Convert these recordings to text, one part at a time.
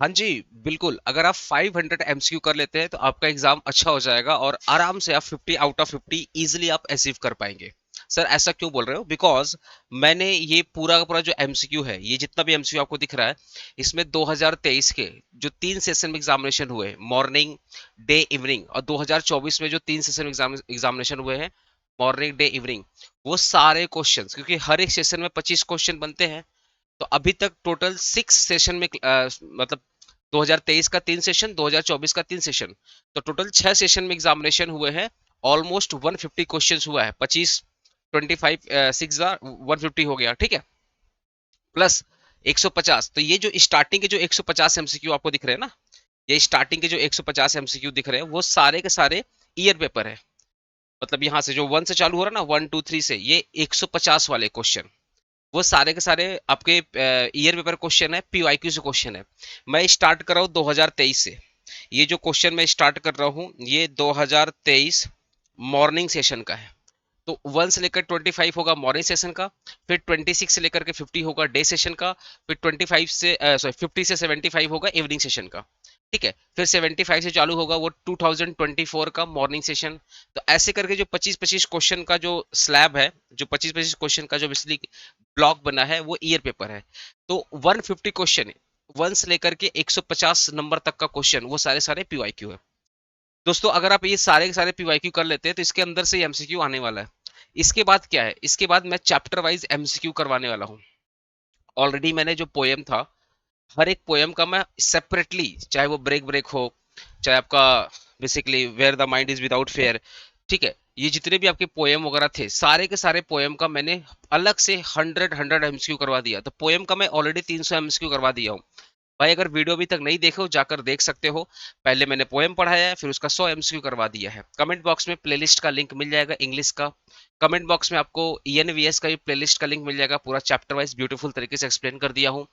हाँ जी, बिल्कुल। अगर आप 500 एमसीक्यू कर लेते हैं तो आपका एग्जाम अच्छा हो जाएगा और आराम से आप 50 आउट ऑफ 50 इजीली आप अचीव कर पाएंगे। सर ऐसा क्यों बोल रहे हो? बिकॉज मैंने ये पूरा का पूरा जो एमसीक्यू है, ये जितना भी एमसीक्यू आपको दिख रहा है, इसमें 2023 के जो 3 सेशन में एग्जामिनेशन हुए, मॉर्निंग, डे, इवनिंग, और 2024 में जो 3 सेशन एग्जामिनेशन हुए हैं, मॉर्निंग, डे, इवनिंग, वो सारे क्वेश्चंस, क्योंकि हर एक सेशन में 25 क्वेश्चन बनते हैं, तो अभी तक टोटल 6 सेशन में मतलब 2023 का 3 सेशन, 2024 का 3 सेशन, तो टोटल 6 सेशन में एग्जामिनेशन हुए हैं। ऑलमोस्ट 150 क्वेश्चंस हुआ है। 25, 25, 150 हो गया, ठीक है, प्लस 150। तो ये जो स्टार्टिंग के जो 150 एमसीक्यू आपको दिख रहे हैं ना, ये स्टार्टिंग के जो 150 एमसीक्यू दिख रहे हैं, वो सारे के सारे ईयर पेपर है। मतलब यहाँ से जो 1 से चालू हो रहा है ना, 1 2 3 से, ये 150 वाले क्वेश्चन, वो सारे के सारे आपके ईयर पेपर क्वेश्चन है, पीवाईक्यू से क्वेश्चन है। मैं स्टार्ट कर रहा हूँ 2023 से। ये जो क्वेश्चन मैं स्टार्ट कर रहा हूँ, ये 2023 मॉर्निंग सेशन का है। तो 1 से लेकर 25 होगा मॉर्निंग सेशन का, फिर 26 से लेकर के 50 होगा डे सेशन का, फिर 25 से सॉरी 50 से 75 होगा इवनिंग सेशन का, ठीक है, फिर 75 से चालू होगा वो 2024 का मॉर्निंग सेशन। तो ऐसे करके जो 25-25 क्वेश्चन का जो स्लैब है, जो 25-25 क्वेश्चन का जो बेसिकली ब्लॉक बना है, वो ईयर पेपर है। तो 150 क्वेश्चन, 1 से लेकर के 150 नंबर तक का क्वेश्चन, वो सारे सारे पीवाईक्यू है। दोस्तों अगर आप ये सारे के सारे पीवाईक्यू कर लेते हैं तो इसके अंदर से एमसीक्यू आने वाला है। इसके बाद क्या है, इसके बाद मैं चैप्टर वाइज एमसीक्यू करवाने वाला हूँ। ऑलरेडी मैंने जो पोएम था, हर एक पोएम का मैं सेपरेटली, चाहे वो ब्रेक ब्रेक हो, चाहे आपका basically where the mind is without fear, ठीक है, ये जितने भी आपके पोएम वगैरह थे, सारे के सारे पोएम का मैंने अलग से 100 एमसीक्यू करवा दिया। तो पोएम का मैं ऑलरेडी 300 एमसीक्यू करवा दिया हूँ। भाई अगर वीडियो अभी तक नहीं देखे हो, जाकर देख सकते हो। पहले मैंने पोएम पढ़ाया है, फिर उसका 100 एमसीक्यू करवा दिया है। कमेंट बॉक्स में प्लेलिस्ट का लिंक मिल जाएगा इंग्लिश का। कमेंट बॉक्स में आपको ईएनवीएस का भी प्लेलिस्ट का लिंक मिल जाएगा, पूरा चैप्टर वाइज ब्यूटीफुल तरीके से एक्सप्लेन कर दिया हूँ।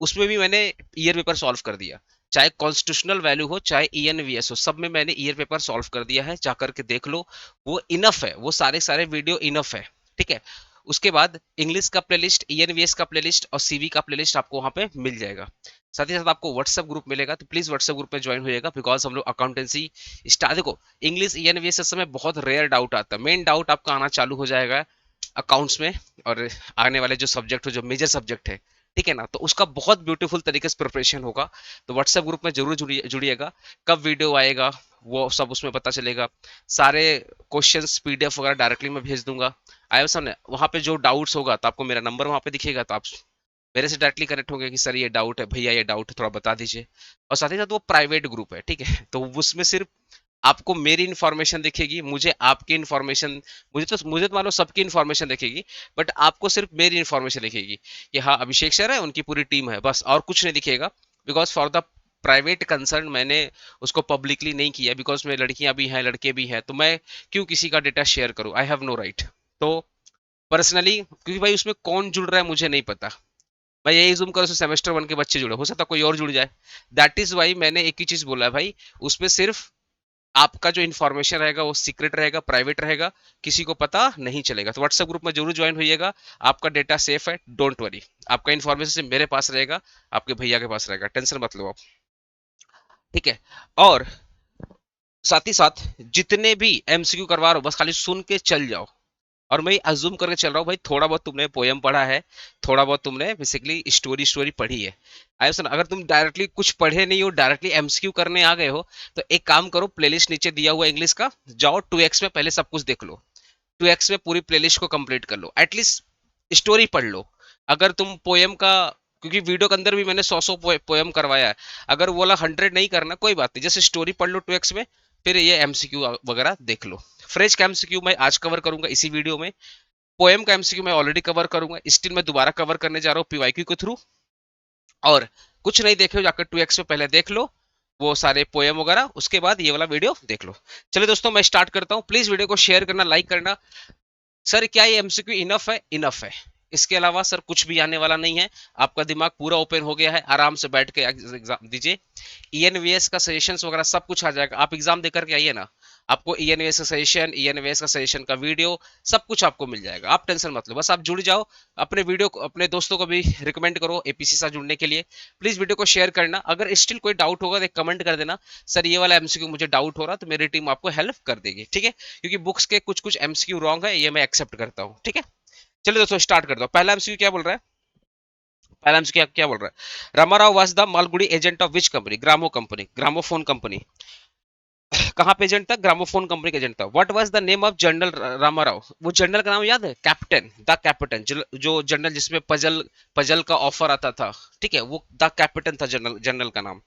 उसमें भी मैंने ईयर पेपर सॉल्व कर दिया, चाहे कॉन्स्टिट्यूशनल वैल्यू हो, चाहे ईएनवीएस हो, सब में मैंने ईयर पेपर सॉल्व कर दिया है। जाकर के देख लो, वो इनफ है, वो सारे सारे वीडियो इनफ है, ठीक है। उसके बाद इंग्लिश का प्लेलिस्ट, ईएनवीएस का प्लेलिस्ट और सीवी का प्लेलिस्ट आपको वहां पे मिल जाएगा। साथ ही साथ आपको व्हाट्सएप ग्रुप मिलेगा, तो प्लीज व्हाट्सएप ग्रुप में ज्वाइन होइएगा, बिकॉज हम लोग अकाउंटेंसी स्टार्ट, देखो इंग्लिश ईएनवीएस इस समय बहुत रेयर डाउट आता है, मेन डाउट आपका आना चालू हो जाएगा अकाउंट्स में, और आने वाले जो सब्जेक्ट हो, जो मेजर सब्जेक्ट है, ठीक है ना, तो उसका बहुत ब्यूटीफुल तरीके से प्रिपरेशन होगा। तो व्हाट्सएप ग्रुप में जरूर जुड़िएगा। कब वीडियो आएगा वो सब उसमें पता चलेगा। सारे क्वेश्चंस पीडीएफ वगैरह डायरेक्टली मैं भेज दूंगा। आया समझ? वहाँ पे जो डाउट्स होगा तो आपको मेरा नंबर वहाँ पे दिखेगा, तो आप मेरे से डायरेक्टली कनेक्ट होंगे कि सर ये डाउट है भैया, ये डाउट है, थोड़ा बता दीजिए। और साथ ही साथ वो प्राइवेट ग्रुप है, ठीक है, तो उसमें सिर्फ आपको मेरी इन्फॉर्मेशन दिखेगी, मुझे आपकी इन्फॉर्मेशन, मुझे तो मानो सबकी इन्फॉर्मेशन दिखेगी, बट आपको सिर्फ मेरी इन्फॉर्मेशन दिखेगी कि हाँ अभिषेक सर है, उनकी पूरी टीम है, बस और कुछ नहीं दिखेगा। Because for the private concern मैंने उसको पब्लिकली नहीं किया, बिकॉज में लड़कियां भी हैं लड़के भी हैं, तो मैं क्यों किसी का डेटा शेयर करूं, आई हैव नो राइट। तो पर्सनली, क्योंकि भाई उसमें कौन जुड़ रहा है मुझे नहीं पता, मैं यही जूम करो सेमेस्टर 1 के बच्चे जुड़े, हो सकता कोई और जुड़ जाए। दैट इज वाई मैंने एक ही चीज बोला है भाई, उसमें सिर्फ आपका जो इन्फॉर्मेशन रहेगा वो सीक्रेट रहेगा, प्राइवेट रहेगा, किसी को पता नहीं चलेगा। तो व्हाट्सएप ग्रुप में जरूर ज्वाइन होइएगा। आपका डेटा सेफ है, डोंट वरी। आपका इन्फॉर्मेशन सिर्फ मेरे पास रहेगा, आपके भैया के पास रहेगा, टेंशन मत लो आप, ठीक है। और साथ ही साथ जितने भी एमसीक्यू करवा रहा हो, बस खाली सुन के चल जाओ। और मैं अज्यूम करके चल रहा हूँ भाई, थोड़ा बहुत तुमने पोयम पढ़ा है, थोड़ा बहुत तुमने बेसिकली स्टोरी स्टोरी पढ़ी है। आई सुन, अगर तुम डायरेक्टली कुछ पढ़े नहीं हो, डायरेक्टली एमसीक्यू करने आ गए हो, तो एक काम करो, प्लेलिस्ट नीचे दिया हुआ इंग्लिश का, जाओ 2x में पहले सब कुछ देख लो। 2x में पूरी प्लेलिस्ट को कंप्लीट कर लो, एटलीस्ट स्टोरी पढ़ लो। अगर तुम पोयम का, क्योंकि वीडियो के अंदर भी मैंने 100 पोयम करवाया है, अगर वो वाला 100 नहीं करना कोई बात नहीं, जैसे स्टोरी पढ़ लो 2x में, फिर ये एमसीक्यू वगैरह देख लो। फ्रेश का एमसीक्यू मैं आज कवर करूंगा इसी वीडियो में। पोएम का एमसीक्यू मैं ऑलरेडी कवर करूंगा, स्टिल मैं दोबारा कवर करने जा रहा हूँ पीवाईक्यू के थ्रू। और कुछ नहीं देखे हो, जाकर 2x में पहले देख लो वो सारे पोएम वगैरह, उसके बाद ये वाला वीडियो देख लो। चलिए दोस्तों मैं स्टार्ट करता हूँ, प्लीज वीडियो को शेयर करना, लाइक करना। सर क्या ये एमसीक्यू इनफ है? इनफ है, इसके अलावा सर कुछ भी आने वाला नहीं है। आपका दिमाग पूरा ओपन हो गया है, आराम से बैठ के एग्जाम दीजिए। ईएनवीएस का सजेशंस वगैरह सब कुछ आ जाएगा, आप एग्जाम देकर के आइए ना। आपको ईएनवीएस का सजेशन, ईएनवीएस का सजेशन का वीडियो, सब कुछ आपको मिल जाएगा। आप टेंशन मत लो, बस आप जुड़ जाओ। अपने वीडियो को अपने दोस्तों को भी रिकमेंड करो एपीसी से जुड़ने के लिए। प्लीज वीडियो को शेयर करना। अगर स्टिल कोई डाउट होगा तो कमेंट कर देना, सर ये वाला एमसीक्यू मुझे डाउट हो रहा, तो मेरी टीम आपको हेल्प कर देगी, ठीक है। क्योंकि बुक्स के कुछ कुछ एमसीक्यू रॉन्ग है, ये मैं एक्सेप्ट करता हूँ, ठीक है। चलिए दोस्तों स्टार्ट करता हूँ। पहला एमसीक्यू क्या बोल रहा है? पहला एमसीक्यू क्या बोल रहा है? Ramarao was the Malgudi agent of which company? ग्रामो कंपनी, ग्रामोफोन कंपनी। कहाँ पे एजेंट था? ग्रामोफोन कंपनी का एजेंट था। What was the name of general Ramarao? वो जनरल का नाम याद है? Captain, the captain. जो जनरल जिसमें पजल पजल का ऑफर आता था, ठीक है, वो द कैप्टन था जनरल, जनरल का नाम।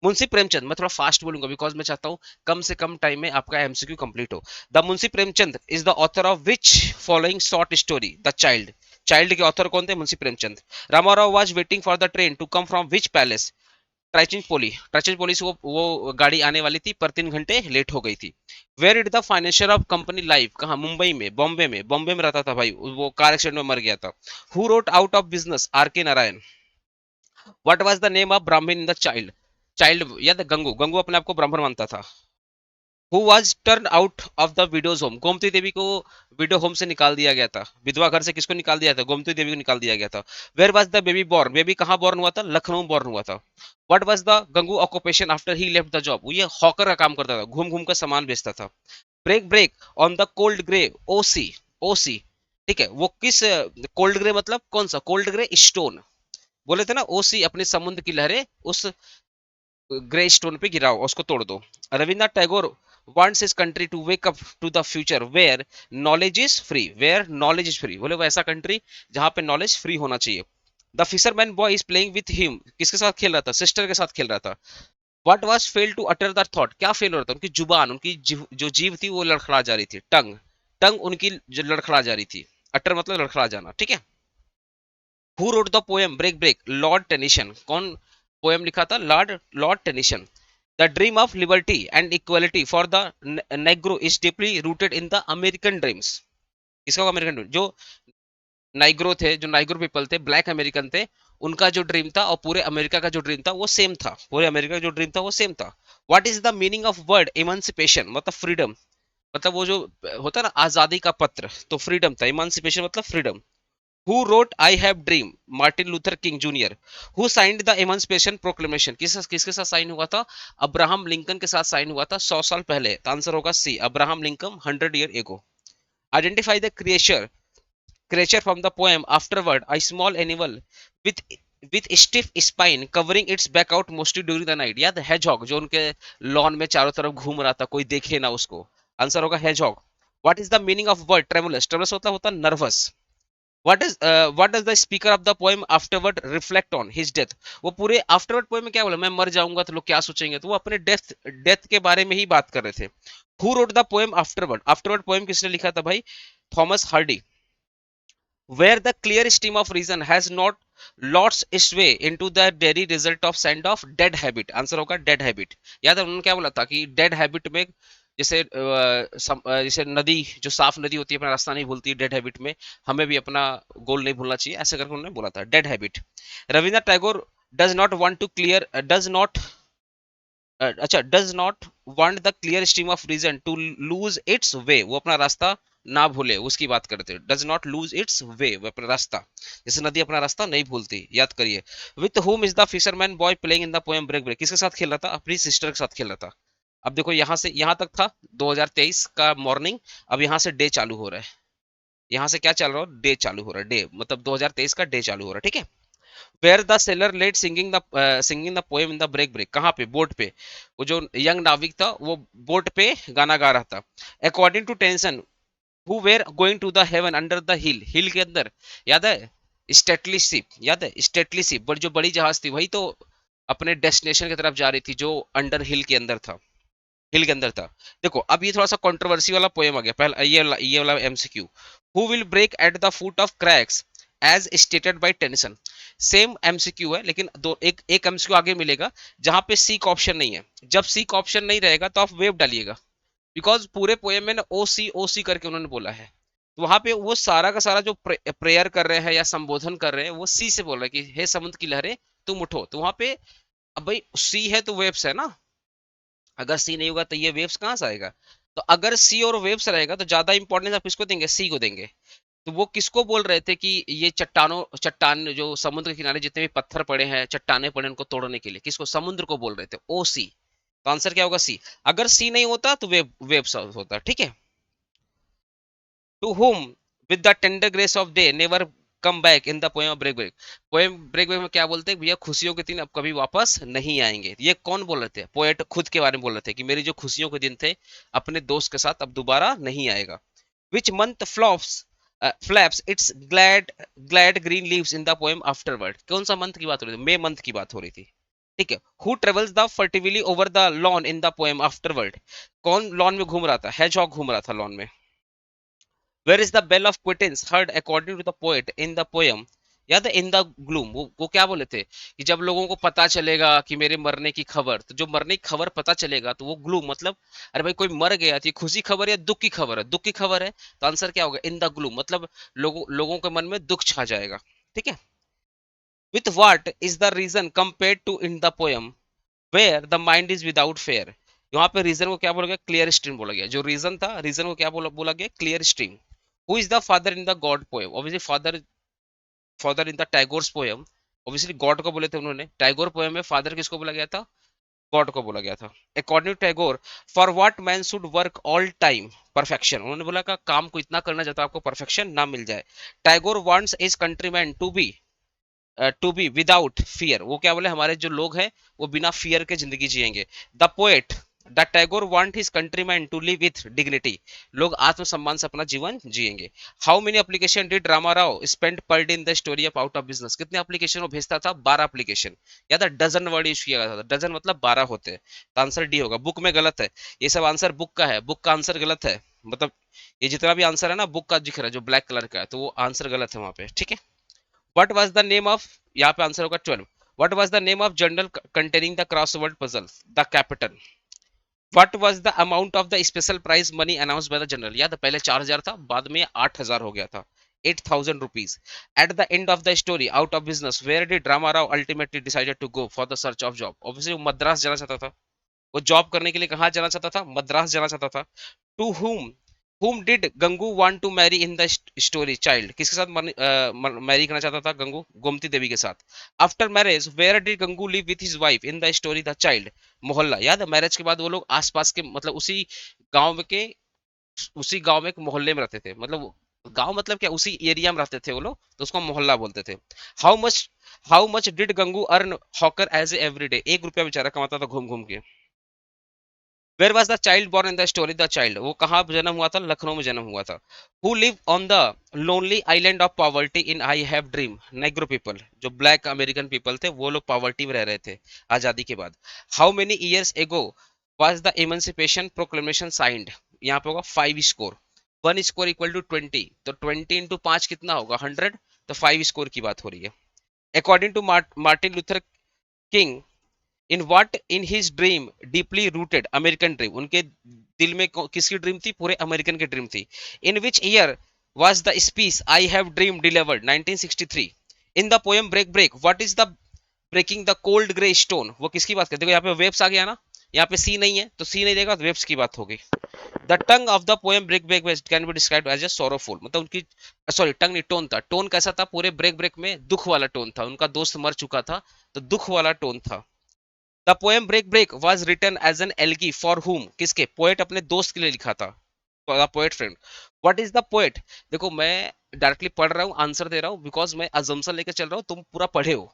मुंशी प्रेमचंद, मैं थोड़ा फास्ट बोलूंगा बिकॉज मैं चाहता हूँ कम से कम टाइम में आपका एमसीक्यू कंप्लीट हो। The Munshi Premchand is the author of which following short story? The child. Child के ऑथर कौन थे? Munshi Premchand. Ramarao was waiting for the train to come from which palace? Trichinopoly. Trichinopoly से वो गाड़ी आने वाली थी पर 3 घंटे लेट हो गई थी। Where did the financier of company live? कहाँ? मुंबई में, बॉम्बे में। बॉम्बे में रहता था भाई, वो कार एक्सीडेंट में मर गया था। Who wrote out of business? R K Narayan. What was the name of Brahmin in the child? Child याद है? गंगू। गंगू अपने आप को ब्राह्मण मानता था। Who was turn out of the widows home? Gomti Devi को विडो होम से निकाल दिया गया था। विधवा घर से किसको निकाल दिया था? गोमती देवी को निकाल दिया गया था। Where was the baby born? Baby कहाँ बॉर्न हुआ था? लखनऊ बॉर्न हुआ था। What was the Gangu occupation after he left the job? वो ये हॉकर का काम करता था, घूम घूम कर सामान बेचता था। Break break on the cold grey O sea. O sea, ठीक है, वो किस? कोल्ड ग्रे मतलब कौन सा? कोल्ड ग्रे स्टोन बोले थे ना, ओसी अपने समुद्र की लहरें उस ग्रे स्टोन पे गिराओ, उसको तोड़ दो। Rabindranath Tagore wants his country to wake up to the future where knowledge is free, where knowledge is free, बोले वो ऐसा कंट्री जहां पे नॉलेज फ्री होना चाहिए। The fisherman boy is playing with him, किसके साथ खेल रहा था? सिस्टर के साथ खेल रहा था। What was fail to utter the thought? क्या फेल हो रहा था? उनकी जुबान, उनकी जो जीव थी वो लड़खड़ा जा रही थी। टंग, टंग उनकी जो लड़खड़ा जा रही थी। अटर मतलब लड़खड़ा जाना, ठीक है। Who wrote the poem break break? Lord Tennyson. कौन पोएम लिखा था? Lord lord Tennyson. The dream of liberty and equality for the negro is deeply rooted in the American dreams. इसका अमेरिकन ड्रीम, जो नाइग्रो थे, जो negro people थे, black American थे, उनका जो ड्रीम था और पूरे अमेरिका का जो ड्रीम था वो सेम था। पूरे अमेरिका का जो ड्रीम था वो सेम था। What is the meaning of word इमांसिपेशन? मतलब फ्रीडम, मतलब वो जो होता है ना आजादी का पत्र, तो फ्रीडम था। इमांसिपेशन मतलब freedom. Who wrote I Have Dream? Martin Luther King junior. Who signed the Emancipation Proclamation? किसके साथ साइन हुआ था? अब्राहम लिंकन के साथ साइन हुआ था 100 साल पहले। तो आंसर होगा C, Abraham Lincoln, 100 year ago. Identify the creature from the poem afterward, a small animal with stiff spine covering its back out mostly during the night। याद है? hedgehog, जो उनके लॉन में चारों तरफ घूम रहा था, कोई देखे ना उसको। आंसर होगा hedgehog। What is the meaning of word tremulous? tremulous मतलब होता nervous. what does the speaker of the poem afterward reflect on his death? वो पूरे afterward poem में क्या बोला? मैं मर जाऊंगा तो लोग क्या सोचेंगे, तो वो अपने डेथ के बारे में ही बात कर रहे थे। Who wrote the poem afterward? afterward poem किसने लिखा था भाई? Thomas Hardy. Where the clear stream of reason has not lost its way into the daily result of sign of dead habit। Answer होगा dead habit। याद है उन्होंने क्या बोला था कि dead habit में जैसे जैसे नदी, जो साफ नदी होती है अपना रास्ता नहीं भूलती, डेड हैबिट में हमें भी अपना गोल नहीं भूलना चाहिए, ऐसे करके उन्होंने बोला था, dead habit. Rabindranath Tagore does not want to clear does not अच्छा does not want the clear stream of reason to lose its way, वो अपना रास्ता ना भूले, उसकी बात करते हैं। Does not lose its way, वो अपना रास्ता, जैसे नदी अपना रास्ता नहीं भूलती, याद करिए। With whom is the fisherman boy playing in the poem break break? किसके साथ खेल रहा था? अपनी सिस्टर के साथ खेल रहा था। अब देखो यहाँ से यहाँ तक था 2023 का मॉर्निंग, अब यहाँ से डे चालू हो रहा है। यहाँ से क्या चल रहा है? डे चालू हो रहा है, डे मतलब 2023 का डे चालू हो रहा है, ठीक है। Where the sailor lad singing the poem in the break break? कहाँ पे? बोट पे। वो जो यंग नाविक था वो बोट पे गाना गा रहा था। According to Tennyson who were going to the haven under the hill? Hill के अंदर, याद है? स्टेटली शिप, याद है? स्टेटली शिप, बड़ी जो बड़ी जहाज थी वही तो अपने डेस्टिनेशन की तरफ जा रही थी, जो अंडर हिल के अंदर था, हिल के अंदर था। देखो अब ये थोड़ा सा कंट्रोवर्सी वाला पोएम आ गया। पहला ये वाला MCQ. Who will break at the foot of crags as stated by Tennyson? Same MCQ है लेकिन दो एक एमसीक्यू आगे मिलेगा जहां पे सीक ऑप्शन नहीं है। जब सीक ऑप्शन नहीं रहेगा तो आप वेव डालिएगा, बिकॉज पूरे पोएम में ना ओ सी करके उन्होंने बोला है, तो वहां पे वो सारा का सारा जो प्रेयर कर रहे हैं या संबोधन कर रहे हैं वो सी से बोल रहे हैं कि हे समुद्र की लहरें तुम उठो। तो वहां पे अब भाई सी है तो वेव्स है ना, अगर सी नहीं होगा तो ये वेव्स कहाँ से आएगा? तो अगर सी और वेव्स रहेगा तो ज्यादा इंपॉर्टेंस आप किसको देंगे, सी को देंगे। तो वो किसको बोल रहे थे कि ये चट्टान जो समुद्र के किनारे जितने भी पत्थर पड़े हैं, चट्टाने पड़े, उनको तोड़ने के लिए किसको, समुद्र को बोल रहे थे, ओ सी। तो आंसर क्या होगा, सी। अगर सी नहीं होता तो वेव्स होता, ठीक है। To whom with the tender grace of day never come back in the poem of break break। Poem break break में क्या बोलते हैं, भैया खुशियों के दिन अब कभी वापस नहीं आएंगे। ये कौन बोल रहे थे, पोएट खुद के बारे में बोल रहे थे कि मेरी जो खुशियों के दिन थे अपने दोस्त के साथ अब दोबारा नहीं आएगा। Which month flaps it's glad glad green leaves in the poem afterward. कौन सा मंथ की बात हो रही थी, मे मंथ की बात हो रही थी, ठीक है। Who travels the furtively over the lawn in the poem afterward. कौन लॉन में घूम रहा था, हैजहॉग घूम रहा था लॉन में। Where is the bell of quitins heard according to the poet in the poem, या द इन द ग्लूम। वो क्या बोले थे कि जब लोगों को पता चलेगा कि मेरे मरने की खबर, तो जो मरने की खबर पता चलेगा तो वो ग्लूम मतलब, अरे भाई कोई मर गया, तो ये खुशी खबर या दुख की खबर है, दुख की खबर है, तो आंसर क्या होगा, इन द ग्लूम, मतलब लोगों के मन में दुख छा जाएगा, ठीक है। With what is the reason compared to in the poem where the mind is without fear. यहाँ पे रीजन को क्या बोला गया, क्लियर स्ट्रीम बोला गया। जो रीजन था, रीजन को क्या बोला गया, clear stream. Who is the father in the God poem, obviously father, father in the Tagore's poem, obviously God को बोले थे उन्होंने। टैगोर पोएम में फादर किसको बोला गया था, गॉड को बोला गया था। According to Tagore, for what man should work all time, perfection. उन्होंने बोला कि काम को इतना करना चाहता आपको परफेक्शन ना मिल जाए। Tagore wants his countryman to be without fear. वो क्या बोले, हमारे जो लोग हैं वो बिना फियर के जिंदगी जिएंगे। The poet the Tagore want his countryman to live with dignity. लोग आत्मसम्मान से अपना जीवन जिएंगे। How many application did Rama Rao spend per day in the story of out of business. कितने एप्लीकेशन वो भेजता था, 12 एप्लीकेशन, या था डजन वर्ड यूज किया था, डजन मतलब 12 होते हैं। तो आंसर डी होगा। बुक में गलत है, ये सब आंसर बुक का है, बुक का आंसर गलत है, मतलब ये जितना भी आंसर है ना बुक का दिख रहा है जो ब्लैक कलर का है, तो वो आंसर गलत है वहां पे, ठीक है। What was the name of, यहाँ पे आंसर होगा 12। What was the name of journal containing the crossword puzzle, the capital। What was the amount of the special prize money announced by the general। याद है पहले 4,000 था, बाद में 8,000 हो गया था, 8,000 rupees। At the end of the story, out of business, where did Rama Rao ultimately decided to go for the search of job। Obviously वो मद्रास जाना चाहता था, वो जॉब करने के लिए कहाँ जाना चाहता था, मद्रास जाना चाहता था। To whom did Gangu want to marry in the story, child। किसके साथ मैरी करना चाहता था गंगू, गोमती देवी के साथ। After marriage where did Gangu live with his wife in the story the child, मोहल्ला। याद है मैरिज के बाद वो लोग आसपास के मतलब गांव में के उसी गांव में एक मोहल्ले में रहते थे, मतलब गांव मतलब क्या, उसी एरिया में रहते थे वो लोग, तो उसको मोहल्ला बोलते थे। How much did Gangu earn hawker as every day. 1 रुपया बेचारा कमाता था घूम घूम के। Where was the child born in the story the child. वो कहाँ जन्म हुआ था, लखनऊ में जन्म हुआ था। Who live on the lonely island of poverty in I have dream, Negro people. जो ब्लैक अमेरिकन पीपल थे वो लोग पॉवर्टी में रह रहे थे आजादी के बाद। How many years ago was the emancipation proclamation signed. यहाँ पे होगा 5 स्कोर, 1 स्कोर इक्वल टू 20, तो 20 इंटू 5 कितना होगा, 100। तो 5 स्कोर की बात हो रही है। According to Martin Luther King, in what in his dream deeply rooted American dream. उनके दिल में किसकी ड्रीम थी, पूरे अमेरिकन की ड्रीम थी। In which year was the speech I have dream delivered, 1963। In the poem break break what is the breaking the cold grey stone, वो किसकी बात करते, देखो यहाँ पे वेब्स आ गया ना, यहाँ पे सी नहीं है तो सी नहीं देगा तो वेब्स की बात हो गई। The tone of the poem break break can be described as a sorrowful, मतलब उनकी, सॉरी टंग नहीं, टोन था। टोन कैसा था, पूरे ब्रेक ब्रेक में दुख वाला टोन था, उनका दोस्त मर चुका था तो दुख वाला टोन था। The poem break break was written as an elegy for whom, किसके, पोएट अपने दोस्त के लिए लिखा था, poet friend. What is the poet. देखो मैं डायरेक्टली पढ़ रहा हूँ, आंसर दे रहा हूँ, बिकॉज मैं अजम्पशन लेकर चल रहा हूँ, तुम पूरा पढ़े हो,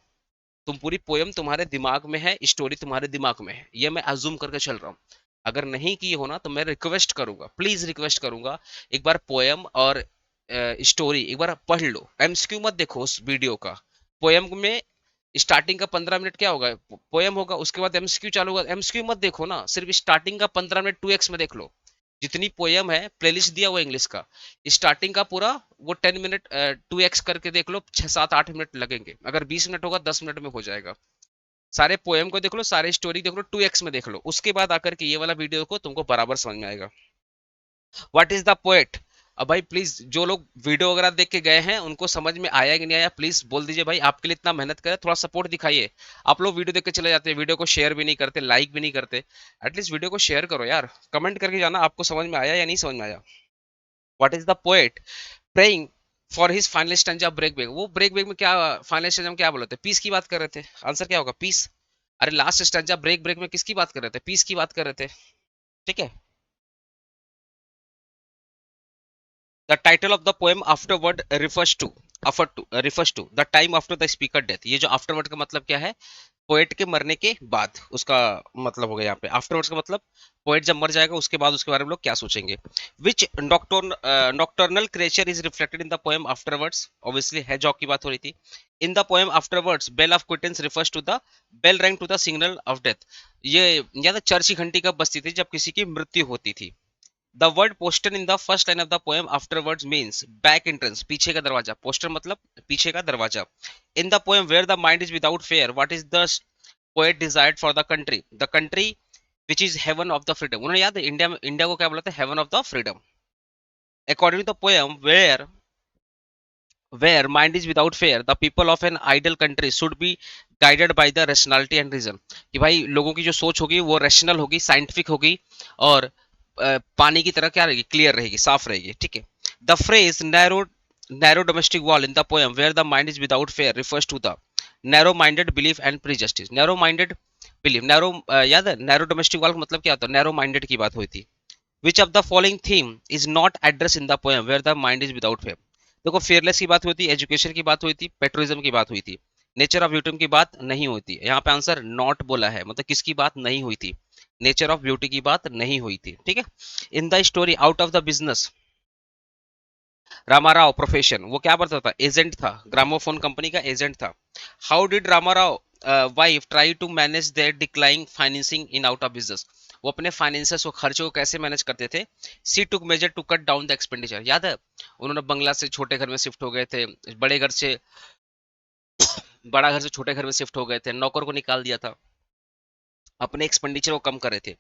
तुम पूरी पोएम तुम्हारे दिमाग में है, स्टोरी तुम्हारे दिमाग में है, ये मैं अज्यूम करके चल रहा हूँ। अगर नहीं किए हो ना तो मैं रिक्वेस्ट करूंगा, प्लीज रिक्वेस्ट करूंगा, एक बार पोएम और स्टोरी एक बार पढ़ लो, एमसीक्यू मत देखो उस वीडियो का। पोएम में स्टार्टिंग का 15 मिनट क्या होगा, पोएम होगा, उसके बाद एमसीक्यू चालू होगा, एमसीक्यू मत देखो ना, सिर्फ स्टार्टिंग का 15 मिनट 2x में देख लो। जितनी पोएम है प्लेलिस्ट दिया हुआ इंग्लिश का, स्टार्टिंग का पूरा वो 10 मिनट 2x करके देख लो, 6 7 8 मिनट लगेंगे, अगर 20 मिनट होगा 10 मिनट में हो जाएगा। सारे पोएम को देख लो, सारे स्टोरी देख लो, 2x में देख लो, उसके बाद आकर के ये वाला वीडियो देखो, तुमको बराबर समझ में आएगा। व्हाट इज द पोएट अब भाई प्लीज जो लोग वीडियो वगैरह देख के गए हैं उनको समझ में आया कि नहीं आया, प्लीज बोल दीजिए भाई, आपके लिए इतना मेहनत करे, थोड़ा सपोर्ट दिखाइए। आप लोग वीडियो देख के चले जाते हैं, वीडियो को शेयर भी नहीं करते, लाइक भी नहीं करते। एटलीस्ट वीडियो को शेयर करो यार, कमेंट करके जाना आपको समझ में आया या नहीं समझ में आया। What is the poet praying for his final stanza break break, वो ब्रेक ब्रेक में क्या, फाइनल स्टैंजा में क्या बोले थे, पीस की बात कर रहे थे। आंसर क्या होगा, पीस। अरे लास्ट स्टैंजा ब्रेक ब्रेक में किसकी बात कर रहे थे, पीस की बात कर रहे थे। ठीक है। The title of the poem afterward refers to the time after the speaker death. ये जो आफ्टरवर्ड का मतलब क्या है, पोएट के मरने के बाद उसका मतलब हो गया यहाँ पे। आफ्टरवर्ड्स का मतलब पोएट जब मर जाएगा उसके बाद उसके बारे में लोग क्या सोचेंगे। Which nocturnal creature is reflected in the poem afterwards, obviously hedgehog की बात हो रही थी। In the poem afterwards bell of quittance refers to the bell rang to the signal of death. ये या तो चर्च की घंटी कब बजती थी, जब किसी की मृत्यु होती थी। The word postern in the first line of the poem afterwards means back entrance, पीछे का दरवाजा। पोस्टर मतलब पीछे का दरवाजा। In the poem where the mind is without fear what is the poet desired for the country which is heaven of the freedom. उन्होंने याद है इंडिया में, इंडिया को क्या बोला था, heaven of the freedom. According to the poem where mind is without fear the people of an ideal country should be guided by the rationality and reason, कि भाई लोगों की जो सोच होगी वो रैशनल होगी, साइंटिफिक होगी, और पानी की तरह क्या रहेगी, क्लियर रहेगी, साफ रहेगी। ठीक है। The phrase narrow domestic wall in the poem where the mind is without fear refers to the narrow minded belief and prejudice. Narrow minded belief, narrow, याद है नैरो डोमेस्टिक वॉल का मतलब क्या होता है, नैरो माइंडेड की बात हुई थी। Which of the following theme is not address in the poem where the mind is without fear. देखो फेयरलेस की बात हुई थी, एजुकेशन की बात हुई थी, पेट्रोलिज्म की बात हुई थी, नेचर ऑफ ब्यूटी की बात नहीं हुई थी। यहाँ पे आंसर नॉट बोला है, मतलब किसकी बात नहीं हुई थी, नेचर ऑफ ब्यूटी की बात नहीं हुई थी। ठीक है। In the story out of the business Ramarao profession, वो क्या करता था, एजेंट था, ग्रामोफोन कंपनी का एजेंट था। How did Ramarao wife try to manage their declining financing in out of business, वो अपने फाइनेंसेस को, खर्चों को कैसे मैनेज करते थे। She took measure to cut down the expenditure, याद है उन्होंने बंगला से छोटे घर में शिफ्ट हो गए थे, बड़े घर से बड़ा घर से छोटे घर में शिफ्ट हो गए थे, नौकर को निकाल दिया था, अपने एक्सपेंडिचर को कम कर रहे थे।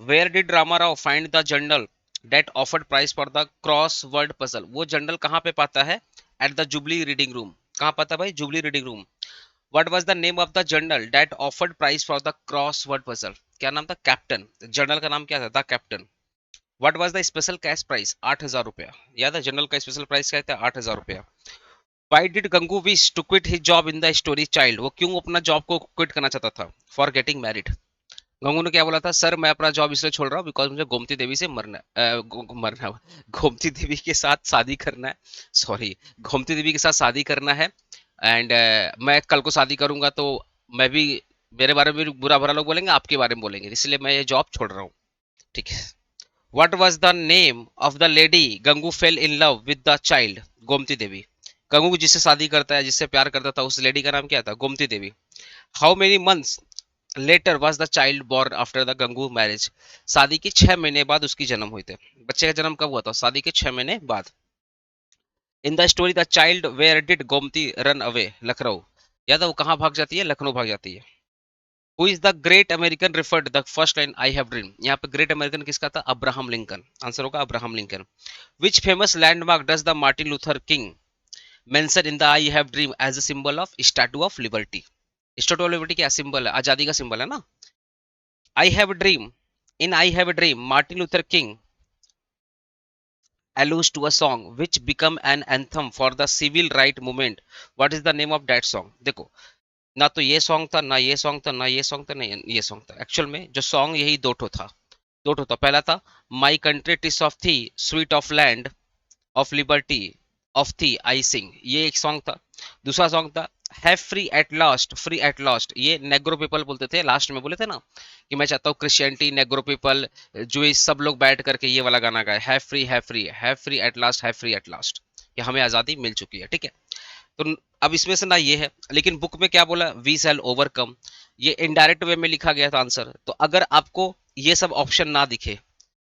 Where did Ramarao find the journal that offered prize for the crossword puzzle, वो जर्नल कहाँ पे पाता है, at the jubilee reading room. कहाँ पाता है भाई, jubilee reading room. What was the name of the journal that offered prize for the crossword puzzle, क्या नाम था, कैप्टन। जर्नल का नाम क्या था, the captain. What was the special cash prize, 8,000 रुपया। याद है जनरल का स्पेशल प्राइस क्या था, 8,000 रुपया। Why did Gangu wish to quit his job in the story child, वो क्यों अपना जॉब को क्विट करना चाहता था, फॉर गेटिंग मैरिड। गंगू ने क्या बोला था, सर मैं अपना जॉब इसलिए छोड़ रहा हूँ बिकॉज मुझे गोमती देवी से मरना है, मरना गोमती देवी के साथ शादी करना है, सॉरी, गोमती देवी के साथ शादी करना है। एंड मैं कल को शादी करूंगा तो मैं भी, मेरे बारे में भी बुरा भरा लोग बोलेंगे, आपके बारे में बोलेंगे, इसलिए मैं ये जॉब छोड़ रहा हूँ। ठीक है। What was the name of the lady Gangu fell in love with the child, Gomti Devi. Gangu जिससे शादी करता है, जिससे प्यार करता था, उस लेडी का नाम क्या था, Gomti Devi. How many months later was the child born after the Gangu marriage, शादी के 6 महीने बाद उसकी जन्म हुई थे। बच्चे का जन्म कब हुआ था, शादी के 6 महीने बाद। In the story the child where did Gomti run away, Lucknow. याद है वो कहाँ भाग जाती है, लखनऊ भाग जाती है। Who is the great American referred, the first line I have dream, यहाँ पे ग्रेट अमेरिकन किसका था, अब्राहम लिंकन। आंसर होगा Abraham Lincoln. Which famous landmark does the Martin Luther King mention in the I have dream as a symbol of statue of liberty. Statue of liberty क्या symbol है, आजादी का symbol है ना। I have dream, in I Have a Dream, Martin Luther King alludes to a song which become an anthem for the civil right movement. What is the name of that song? देखो, ना तो ये song था, ना ये song था, ना ये सॉन्ग था, नहीं ये सॉन्ग था। एक्चुअल में जो सॉन्ग यही दो ठो था। पहला था माई कंट्री टिस ऑफ थी sweet of land of liberty of थी आई सिंग, ये एक सॉन्ग था। दूसरा सॉन्ग था हैव फ्री एट लास्ट, ये नेग्रो पीपल बोलते थे, लास्ट में बोले थे ना कि मैं चाहता हूँ क्रिश्चियनिटी, नेग्रो पीपल, जूइश, सब लोग बैठ करके ये वाला गाना गाए, have free at last, have free at last, कि हमें आज़ादी मिल चुकी है। ठीक है। तो अब इसमें से ना ये है, लेकिन बुक में क्या बोला, वी शैल ओवरकम, ये इनडायरेक्ट वे में लिखा गया था आंसर। तो अगर आपको ये सब ऑप्शन ना दिखे,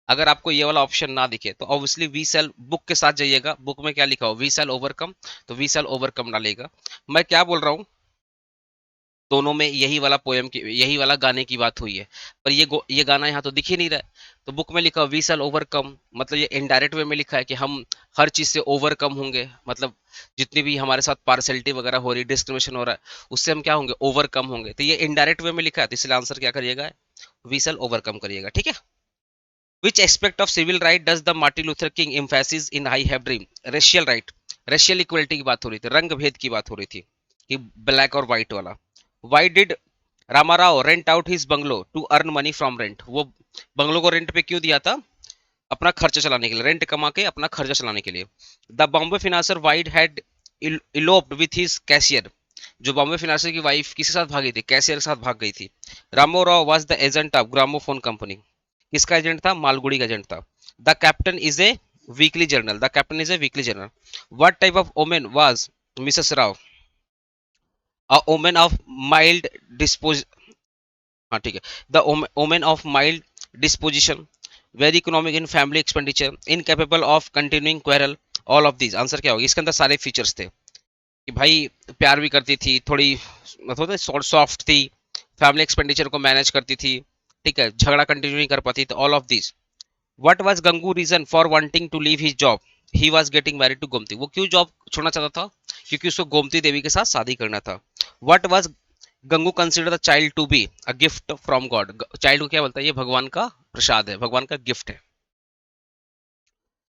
अगर आपको ये वाला ऑप्शन ना दिखे तो ऑब्वियसली वी सेल बुक के साथ जाइएगा, बुक में क्या लिखा हो, वी सेल ओवरकम, तो वी सेल ओवरकम डालेगा। मैं क्या बोल रहा हूँ, दोनों में यही वाला पोयम की, यही वाला गाने की बात हुई है। पर ये गाना यहाँ तो दिख ही नहीं रहा है। तो बुक में लिखा वी शैल ओवरकम, मतलब ये इनडायरेक्ट वे में लिखा है कि हम हर चीज से ओवरकम होंगे, मतलब जितनी भी हमारे साथ पार्सलिटी वगैरह हो रही, डिस्क्रिमिनेशन हो रहा है, उससे हम क्या होंगे, ओवरकम होंगे। तो ये इनडायरेक्ट वे में लिखा है, तो इसलिए आंसर क्या करिएगा, वी शैल ओवरकम करिएगा, ठीक है। Which aspect of civil right does the Martin Luther King emphasize in I Have Dream? Racial right, racial equality की बात हो रही थी, रंग भेद की बात हो रही थी कि ब्लैक और व्हाइट वाला। Why did Ramarao rent out his bungalow to earn money from rent? वो बंगलो को रेंट पे क्यों दिया था? अपना खर्चा चलाने के लिए, रेंट कमा के अपना खर्चा चलाने के लिए। The Bombay financier wife had eloped with his cashier, जो बॉम्बे फिनांसर की वाइफ किसके साथ भागी थी, कैशियर के साथ भाग गई थी। Rama Rao was the agent of gramophone company, किसका एजेंट था, मालगुड़ी का एजेंट था। The captain is a weekly journal, the captain is a weekly journal. What type of woman was Mrs Rao? A woman of mild dispose, हाँ ठीक है, the woman of mild disposition, very economic in family expenditure, incapable of continuing quarrel, all of these. Answer क्या होगा? इसके अंदर सारे features थे कि भाई प्यार भी करती थी, थोड़ी मतलब सॉफ्ट थी, फैमिली एक्सपेंडिचर को मैनेज करती थी, ठीक है, झगड़ा कंटिन्यू नहीं कर पाती, तो all of these. What was Gangu reason for wanting to leave his job? He was getting married to Gomti, वो क्यों जॉब छोड़ना चाहता था? क्योंकि उसको गोमती देवी के साथ शादी करना था। What was Gangu consider the child to be? A gift from God, child को क्या बोलता है, ये भगवान का प्रसाद है, भगवान का गिफ्ट है।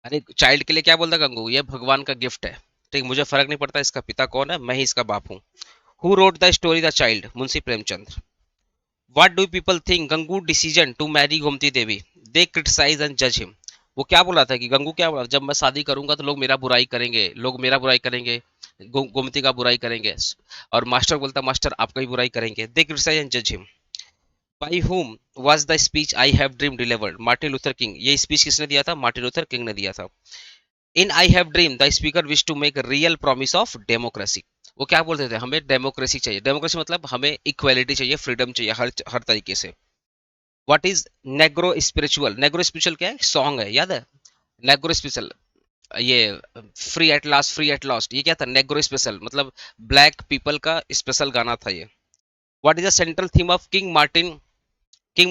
अरे चाइल्ड के लिए क्या बोलता है गंगू, ये भगवान का गिफ्ट है, ठीक, मुझे फर्क नहीं पड़ता इसका पिता कौन है, मैं ही इसका बाप हूँ। Who wrote the story the child? Munshi Premchand. What do people think Gangu decision to marry Gomti Devi? They criticise and जज हिम। वो क्या बोला था कि गंगू क्या बोला, जब मैं शादी करूंगा तो लोग मेरा बुराई करेंगे, लोग मेरा बुराई करेंगे, गोमती का बुराई करेंगे। और मास्टर बोलता मास्टर आपका ही बुराई करेंगे। दे क्रिटिसाइज एंड जज him. By whom was the speech I have dream delivered? Martin Luther King. ये स्पीच किसने दिया था? मार्टिन लूथर किंग ने दिया था। In I have dream the speaker wish to make real promise of democracy. वो क्या बोलते थे, हमें डेमोक्रेसी चाहिए, डेमोक्रेसी मतलब हमें इक्वालिटी चाहिए, फ्रीडम चाहिए, हर तरीके से। What is Negro spiritual? Negro spiritual क्या है? सॉन्ग है, याद है? नेग्रो स्पिरिचुअल, ये फ्री एट लास्ट, ये क्या था, नेग्रो स्पेशल, मतलब ब्लैक पीपल का स्पेशल गाना था ये। What is the central theme of king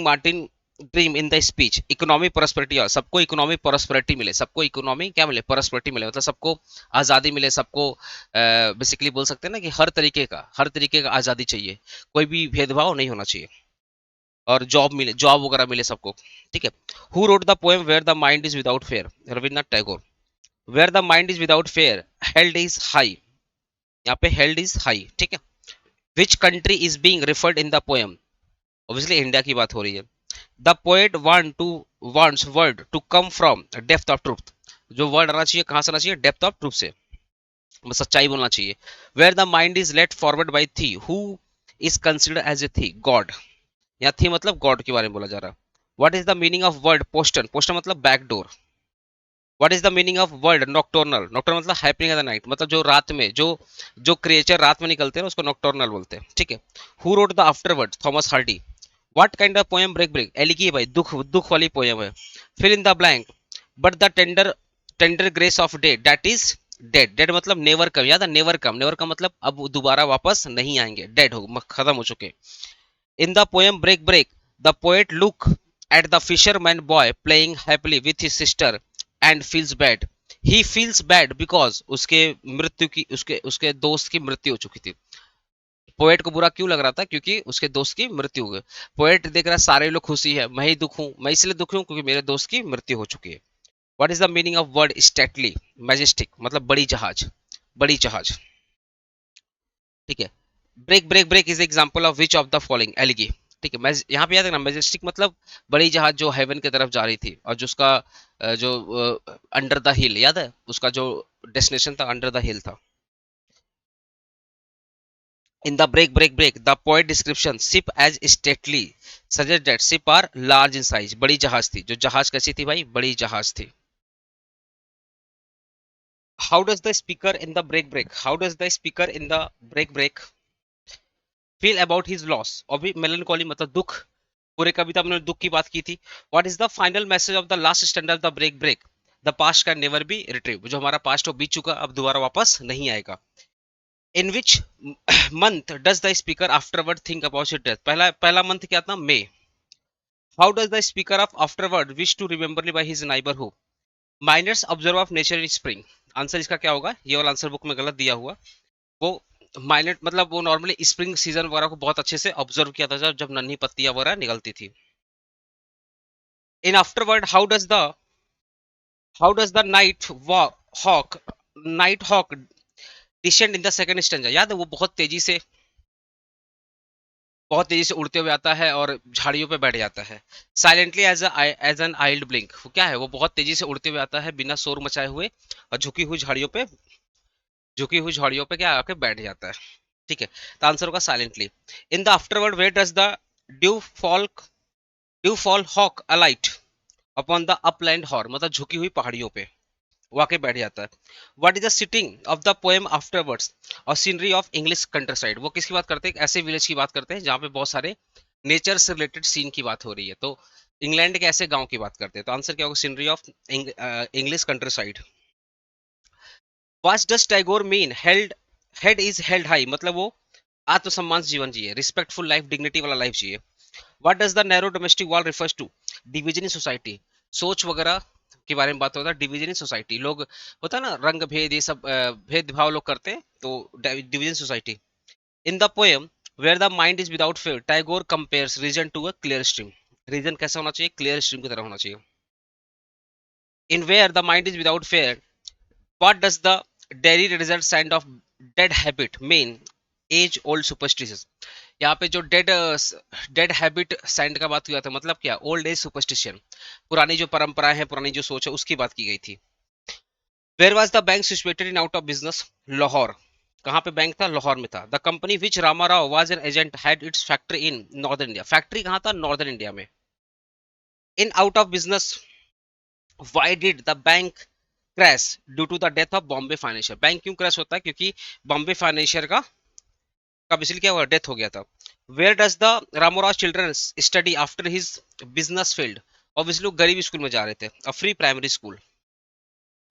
Martin dream in the speech? Economic prosperity, और सबको इकोनॉमिक प्रोस्पेरिटी मिले, सबको इकोनॉमी क्या मिले, प्रोस्पेरिटी मिले, मतलब सबको आज़ादी मिले, सबको बेसिकली बोल सकते हैं ना कि हर तरीके का आज़ादी चाहिए, कोई भी भेदभाव नहीं होना चाहिए, और जॉब मिले, जॉब वगैरह मिले सबको, ठीक है। Who wrote the poem where the mind is without fear? Rabindranath Tagore. Where the mind is without fear held is high, यहाँ पे हेल्ड इज हाई, ठीक है। Which country is being referred in the poem? Obviously India की बात हो रही है। The poet wants word to come from depth of truth, जो वर्ड आना चाहिए कहां से आना चाहिए, डेप्थ ऑफ ट्रूथ से, सच्चाई बोलना चाहिए। Where the mind is led forward by thee, who is considered as a thee, god. यहाँ थी मतलब गॉड के बारे में बोला जा रहा है। What is the meaning of word postern? Postern मतलब back door. What is the meaning of word nocturnal? Nocturnal मतलब हैपनिंग एट द नाइट, मतलब जो रात में, जो क्रिएचर रात में निकलते हैं उसको नॉक्टर्नल बोलते हैं, ठीक है। Who wrote the afterward? Thomas Hardy. What kind of poem break break? Elegy है भाई, दुख दुख वाली पोएम है। Fill in the blank. But the tender grace of day that is dead, dead मतलब नेवर कम, याद है, नेवर कम, नेवर कम मतलब अब दोबारा वापस नहीं आएंगे, डेड हो, खत्म हो चुके। In the poem break break the poet look at the fisherman boy playing happily with his sister and feels bad. He feels bad because उसके मृत्यु की, उसके उसके दोस्त की मृत्यु हो चुकी थी। पोएट को बुरा क्यों लग रहा था? क्योंकि उसके दोस्त की मृत्यु हो गई। पोएट देख रहा है सारे लोग खुशी है, मैं ही दुख हूं, मैं इसलिए दुखी हूं क्योंकि मेरे दोस्त की मृत्यु हो चुकी है। What is the meaning of word stately? Majestic मतलब बड़ी जहाज, बड़ी जहाज, ठीक है। Break break break is example of which of the following? Elegy, ठीक है। मैं यहाँ पे याद है ना, मैजेस्टिक मतलब बड़ी जहाज जो हेवन की तरफ जा रही थी, और जो उसका जो अंडर द हिल, याद है उसका जो डेस्टिनेशन था, अंडर द हिल था। In the break, break, break, the poet description ship as stately suggests that ship are large in size. बड़ी जहाज थी, जो जहाज कैसी थी भाई? बड़ी जहाज थी। How does the speaker in the break, break? How does the speaker in the break, break feel about his loss? अभी melancholy मतलब दुख, पूरे कविता में दुख की बात की थी। What is the final message of the last stanza of the break, break? The past can never be retrieved. जो हमारा पास्ट हो बीत चुका, अब दोबारा वापस नहीं आएगा। In which month does the speaker afterward think about it death? पहला पहला मंथ क्या था? May. How does the speaker of afterward wish to remember by his neighbourhood? Miners observe of nature in spring. Answer इसका क्या होगा? ये वाला answer book में गलत दिया हुआ. वो माइनर मतलब वो नॉर्मली स्प्रिंग सीजन वगैरह को बहुत अच्छे से ऑब्जर्व किया था जब नन्ही पत्तियां वगैरह निकलती थी. In afterward how does the hawk night hawk descend in the second stanza? याद है वो बहुत तेजी से उड़ते हुए आता है और झाड़ियों पे बैठ जाता है. Silently as an eyelid blink. वो क्या है? वो बहुत तेजी से उड़ते हुए आता है बिना शोर मचाए हुए और झुकी हुई झाड़ियों पे क्या आके बैठ जाता है. ठीक है, तो आंसर होगा silently. In the afterward where does the dew fall dew fall hawk alight upon the upland hoar, मतलब झुकी हुई पहाड़ियों पे वो आके बैठ जाता है. What is the sitting of the poem afterwards और scenery of English countryside? वो किसकी बात करते हैं? ऐसे विलेज की बात करते हैं जहाँ पे बहुत सारे नेचर से रिलेटेड सीन की बात हो रही है. तो इंग्लैंड के ऐसे गांव की बात करते हैं. तो आंसर क्या होगा? Scenery of English countryside. What does Tagore mean head is held high? मतलब वो आत्मसम्मान से जीवन जिए, रिस्पेक्टफुल लाइफ, डिग्निटी वाला लाइफ जिए. What does the narrow domestic wall refers to? Division in society, सोच वगैरह के बारे में बात होता है. डिवीजन इन सोसाइटी, लोग होता है ना रंग भेद ये सब भेदभाव लोग करते हैं, तो division society. In the poem where the mind is without fear Tagore compares reason to a clear stream. Reason कैसा होना चाहिए? क्लियर स्ट्रीम की तरह होना चाहिए. In where the mind is without fear what does the dreary result sand of dead habit mean as old superstitions? यहाँ पे जो डेड हैबिट साइंड का बात हुआ था, मतलब क्या? ओल्ड एज सुपरस्टिशन, पुरानी जो परंपराएं हैं, पुरानी जो सोच है, उसकी बात की गई थी. Where was the bank situated in out of business? Lahore. कहाँ पे बैंक था? लाहौर में था. The company which Ramarao was an agent had its factory in northern India. Factory कहाँ था? नॉर्दर्न इंडिया में. In out of business why did the bank crash due to the death of Bombay financial? Bank क्यों crash होता है? क्योंकि Bombay financial का basically क्या हुआ? डेथ हो गया था. Where does the Ramarao children study after his business field? Obviously लोग गरीब स्कूल में जा रहे थे, a free primary school.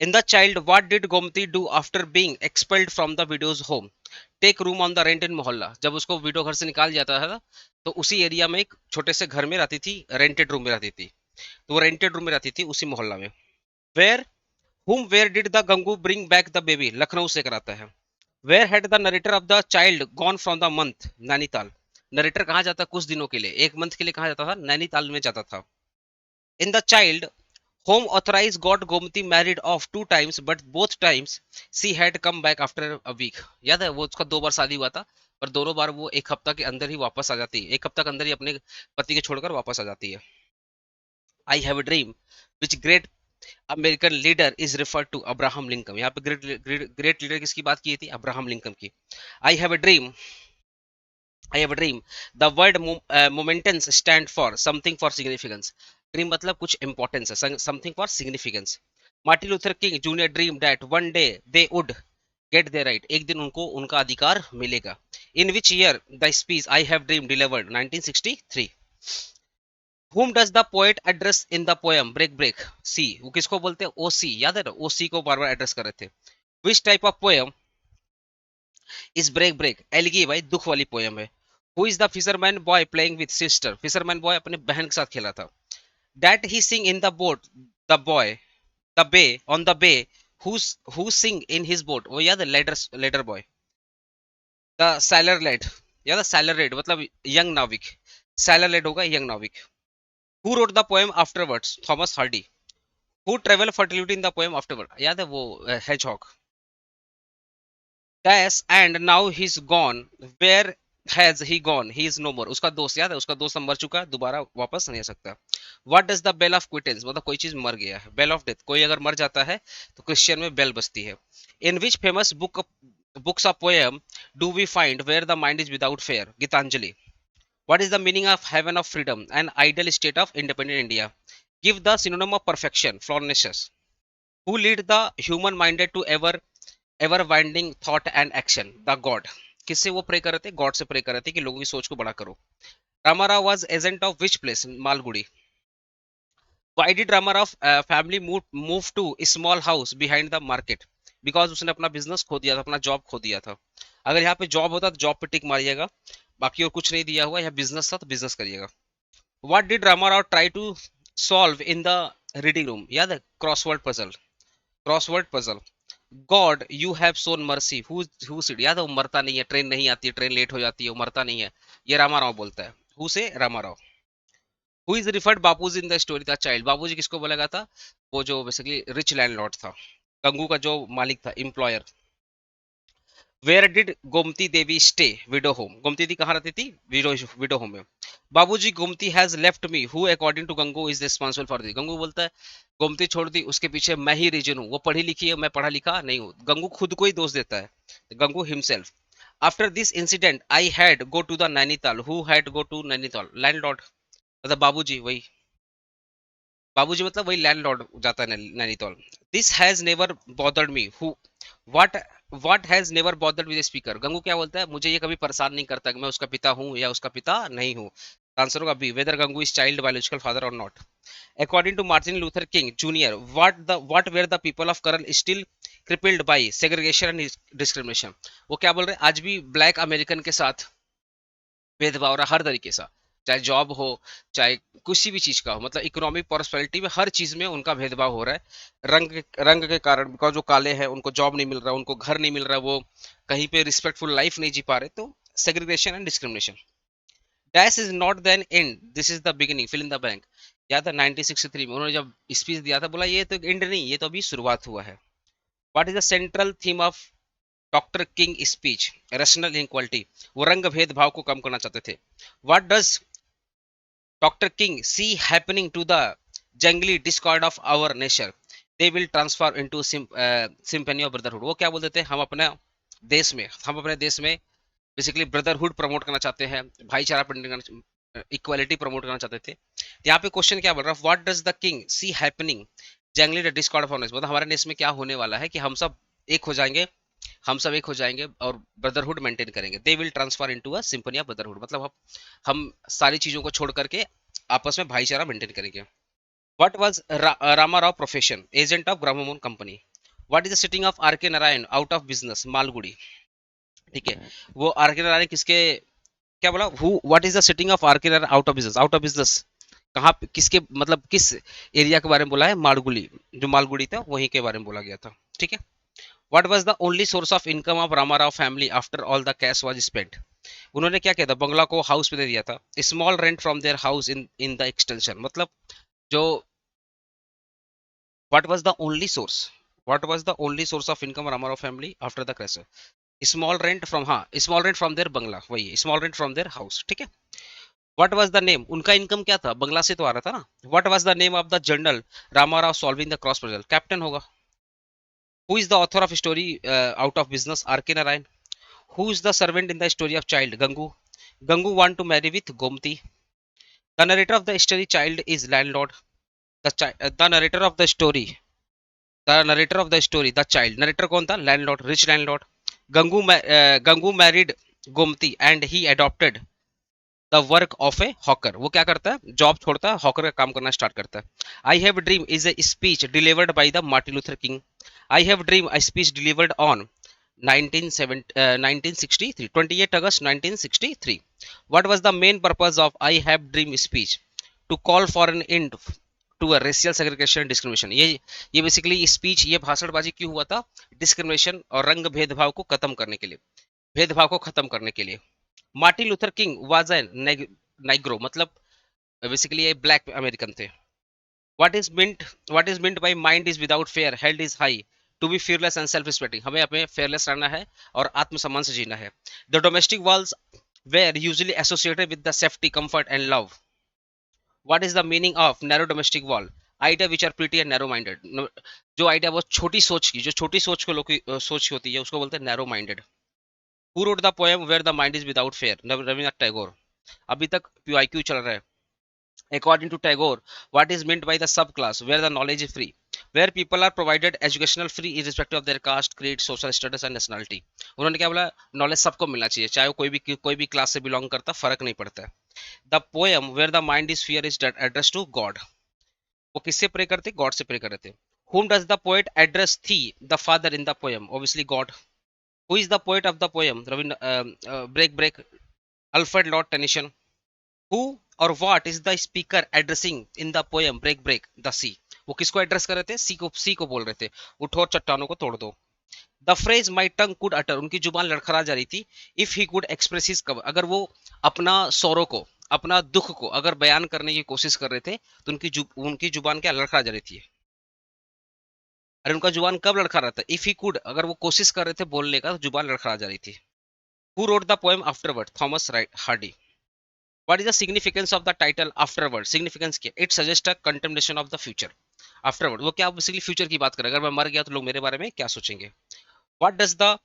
In the child what did Gomti do after being expelled from the widows home? Take room on the rent in mohalla. जब उसको window घर से निकाल जाता था तो उसी एरिया में एक छोटे से घर में रहती थी, रेंटेड रूम में रहती थी. तो वो रेंटेड रूम में रहती थी उसी मोहल्ला में. Where where did the Gangu bring back the baby? Lucknow से कराता है. Where had the narrator of the child gone from the month? Nainital. Narrator कहाँ जाता? कुछ दिनों के लिए, एक मंथ के लिए कहाँ जाता था? नैनीताल में जाता था. In the child home authorize got Gomti married off two times but both times she had come back after a week. याद है वो उसका 2 बार शादी हुआ था, पर दोनों बार वो एक हफ्ता के अंदर ही वापस आ जाती है, एक हफ्ता के अंदर ही अपने पति के छोड़कर वापस आ जाती है. I have a dream which great American leader is referred to? Abraham Lincoln. यहाँ पे ग्रेट लीडर किसकी बात की थी? अब्राहम लिंकन की. आई have a dream I have a dream. The word momentous stand for something for significance. Dream मतलब कुछ importance है, something for significance. Martin Luther King Jr. dreamed that one day they would get their right. एक दिन उनको उनका अधिकार मिलेगा. In which year the speech I have dreamed delivered? 1963. Whom does the poet address in the poem Break Break? C. वो किसको बोलते हैं? OC. याद है ना? OC को बार बार एड्रेस कर रहे थे. Which type of poem is break break? Elegy भाई दुख वाली पोयम है. Who is the fisherman boy playing with sister? Fisherman boy अपने बहन के साथ खेला था. That he sing in the boat the boy the bay on the bay who sing in his boat? वो याद है? Ladder boy. The sailor lad. याद है? सैलर लेड मतलब यंग नाविक. सैलर लेड होगा यंग नाविक. Who wrote the poem afterwards? Thomas Hardy. Who travel fertility in the poem afterward? याद है वो hedgehog. Dash and now he is gone where has he gone? He is no more. उसका दोस्त याद है? उसका दोस्त अब मर चुका है, दोबारा वापस नहीं आ सकता. What does the bell of quittance? मतलब कोई चीज मर गया है. बेल ऑफ डेथ, कोई अगर मर जाता है तो क्रिश्चियन में बेल बजती है. In which famous books of poem do we find where the mind is without fear? Gitanjali. What is the meaning of heaven of freedom? An ideal state of independent India. Give the synonym of perfection? Flawlessness. Who lead the human minded to ever winding thought and action? The God. किससे वो pray कर रहे थे? God से pray कर रहे थे कि लोगों की सोच को बड़ा करो. Ramarao was agent of which place? Malgudi. Why did Ramarao family move to small house behind the market? Because उसने अपना बिजनेस खो दिया था, अपना जॉब खो दिया था. अगर यहाँ पे जॉब होता तो जॉब पे टिक मारिएगा, बाकी और कुछ नहीं दिया हुआ, यहाँ बिजनेस था तो बिजनेस करिएगा। What did Rama Rao try to solve in the reading room, याद है, crossword puzzle, crossword puzzle. God you have shown mercy, who said, याद है, वो मरता नहीं है, ट्रेन नहीं आती है, ट्रेन लेट हो जाती है, वो मरता नहीं है, ये रामा राव बोलता है, हु से Rama Rao. Who is referred Bapuji in the story the child, बाबूजी किसको बोला गया था, वो जो बेसिकली रिच लैंडलॉर्ड था, गंगू का जो मालिक था, employer. Where did Gomti Devi stay, widow home, Gomti दी कहाँ रहती थी, विडो विडो होम में। Babuji Gomti has left me, who according to Gangu is responsible for this, Gangu बोलता है गोमती छोड़ दी, उसके पीछे मैं ही रीजन हूँ, वो पढ़ी लिखी है, मैं पढ़ा लिखा नहीं हूँ, गंगू खुद को ही दोष देता है, Gangu himself. After this incident I had go to the Nainital, who had go to Nainital, landlord, मतलब बाबूजी, वही बाबूजी मतलब वही लैंडलॉर्ड जाता है Nainital. This has never bothered me, who what what has never bothered with speaker, Gangu क्या बोलता है, मुझे ये कभी परेशान नहीं करता कि मैं उसका पिता हूँ या उसका पिता नहीं हूँ। आंसर होगा B, whether Gangu is child biological father और not. According to Martin Luther King junior, what were the people of colour still crippled by segregation and discrimination, वो क्या बोल रहे हैं, आज भी ब्लैक अमेरिकन के साथ भेदभाव हो रहा है हर तरीके से, चाहे जॉब हो, चाहे किसी भी चीज का हो, मतलब इकोनॉमिक प्रॉस्पेरिटी में हर चीज में उनका भेदभाव हो रहा है, रंग के कारण, बिकॉज जो काले हैं उनको जॉब नहीं मिल रहा, उनको घर नहीं मिल रहा, वो कहीं पे रिस्पेक्टफुल लाइफ नहीं जी पा रहे, तो segregation and discrimination. Dash is not the end, this is the beginning, fill in the blank. याद था 1963 में उन्होंने जब स्पीच दिया था, बोला ये तो एंड नहीं, ये तो अभी शुरुआत हुआ है। What is the central theme of doctor king speech, rational inequality, वो रंग भेदभाव को कम करना चाहते थे। What does doctor King see happening to the jangling discord of our nature, they will transform into symphony of brotherhood, वो क्या बोलते थे, हम अपने देश में बेसिकली ब्रदरहुड प्रमोट करना चाहते हैं, भाईचारा करना, इक्वालिटी प्रमोट करना चाहते थे। यहाँ पे क्वेश्चन क्या बोल रहा है, what does the king see happening जंगली डिस्कॉर्ड ऑफ आवर नेचर, मतलब हमारे देश में क्या होने वाला है कि हम सब एक हो जाएंगे, हम सब एक हो जाएंगे और ब्रदरहुड मेंटेन करेंगे, they will transfer into a symphony of brotherhood, मतलब हम सारी चीजों को छोड़ करके आपस में भाईचारा मेंटेन करेंगे। What was Ramarao profession, agent of gramophone company. What is the sitting of R K Narayan out of business, Malgudi, ठीक है, वो आर के नारायण किसके, क्या बोला, who what is the sitting of R K Narayan out of business, out of business कहाँ किसके, मतलब किस एरिया के बारे में बोला है, मालगुड़ी, जो मालगुड़ी था वहीं के बारे में बोला गया था, ठीक है। What was the only source of income of Ramarao family after all the cash was spent? उन्होंने क्या किया था, बंगला को हाउस पे दे दिया था, small rent from their house in the extension, मतलब जो what was the only source, what was the only source of income Ramarao family after the crash, small rent from, हाँ small rent from their bungalow, वही small rent from their house, ठीक है। What was the name, उनका income क्या था, बंगला से तो आ रहा था ना। What was the name of the journal Ramarao solving the cross puzzle, captain होगा। Who is the author of story out of business, R K Narayan. Who is the servant in the story of child? Gangu. Gangu want to marry with Gomti. The narrator of the story child is landlord. The narrator of the story. The narrator of the story. The child. Narrator कौन था? Landlord. Rich landlord. Gangu married Gomti and he adopted the work of A hawker, वो क्या करता है, job छोड़ता है, hawker का काम करना स्टार्ट करता है। I have dream is a speech delivered by the Martin Luther King. I have dream a speech delivered on 1963 28 August 1963। What was the main purpose of I have dream speech, to call for an end to a racial segregation discrimination, ये basically speech, ये भाषणबाजी क्यों हुआ था, discrimination और रंग भेदभाव को खत्म करने के लिए, भेदभाव को खत्म करने के लिए। Martin Luther King was an Negro, मतलब बेसिकली ये ब्लैक अमेरिकन थे। What is meant by mind is without fear held is high, to be fearless and self respecting, हमें अपने फेयरलेस रहना है और आत्मसम्मान से जीना है। The domestic walls were usually associated with the safety comfort and love. What is the meaning of narrow domestic wall, idea which are pretty and narrow minded, जो आइडिया बहुत छोटी सोच की, जो छोटी सोच को लोग की सोच की होती है उसको बोलते हैं narrow minded. Who wrote the poem where the mind is without fear, Rabindranath Tagore. अभी तक पीआईक्यू चल रहा है। According to Tagore, what is meant by the subclass where the knowledge is free, where people are provided educational free irrespective of their caste, creed, social status and nationality। उन्होंने क्या बोला, knowledge सबको मिलना चाहिए, चाहे वो कोई भी क्लास से बिलोंग करता, फर्क नहीं पड़ता है। The poem where the mind is fear is address to God, वो किससे प्रे करते, गॉड से प्रे कर रहे थे। whom does the poet address थी the father in the poem, obviously God। Who is the poet of the poem Rabindra break break Alfred Lord Tennyson. Who और what is the speaker addressing in the poem break break the sea. वो किसको address कर रहे थे? सी को बोल रहे थे, उठो और चट्टानों को तोड़ दो। The phrase my tongue could utter, उनकी जुबान लड़खड़ा जा रही थी। If he could express his cover, अगर वो अपना सौरों को, अपना दुख को अगर बयान करने की कोशिश कर रहे थे तो उनकी जुबान क्या लड़खड़ा जा रही थी। अरे उनका जुबान कब लड़खड़ा रहा था? इफ ही कुड, अगर वो कोशिश कर रहे थे बोलने का तो जुबान लड़खड़ा जा रही थी। Who wrote the poem afterward? Thomas Hardy. What is the significance of the title afterward? Significance क्या? It suggest a contemplation of the future. Afterward वो क्या बेसिकली फ्यूचर की बात कर रहे हैं, अगर मैं मर गया तो लोग मेरे बारे में क्या सोचेंगे। What does the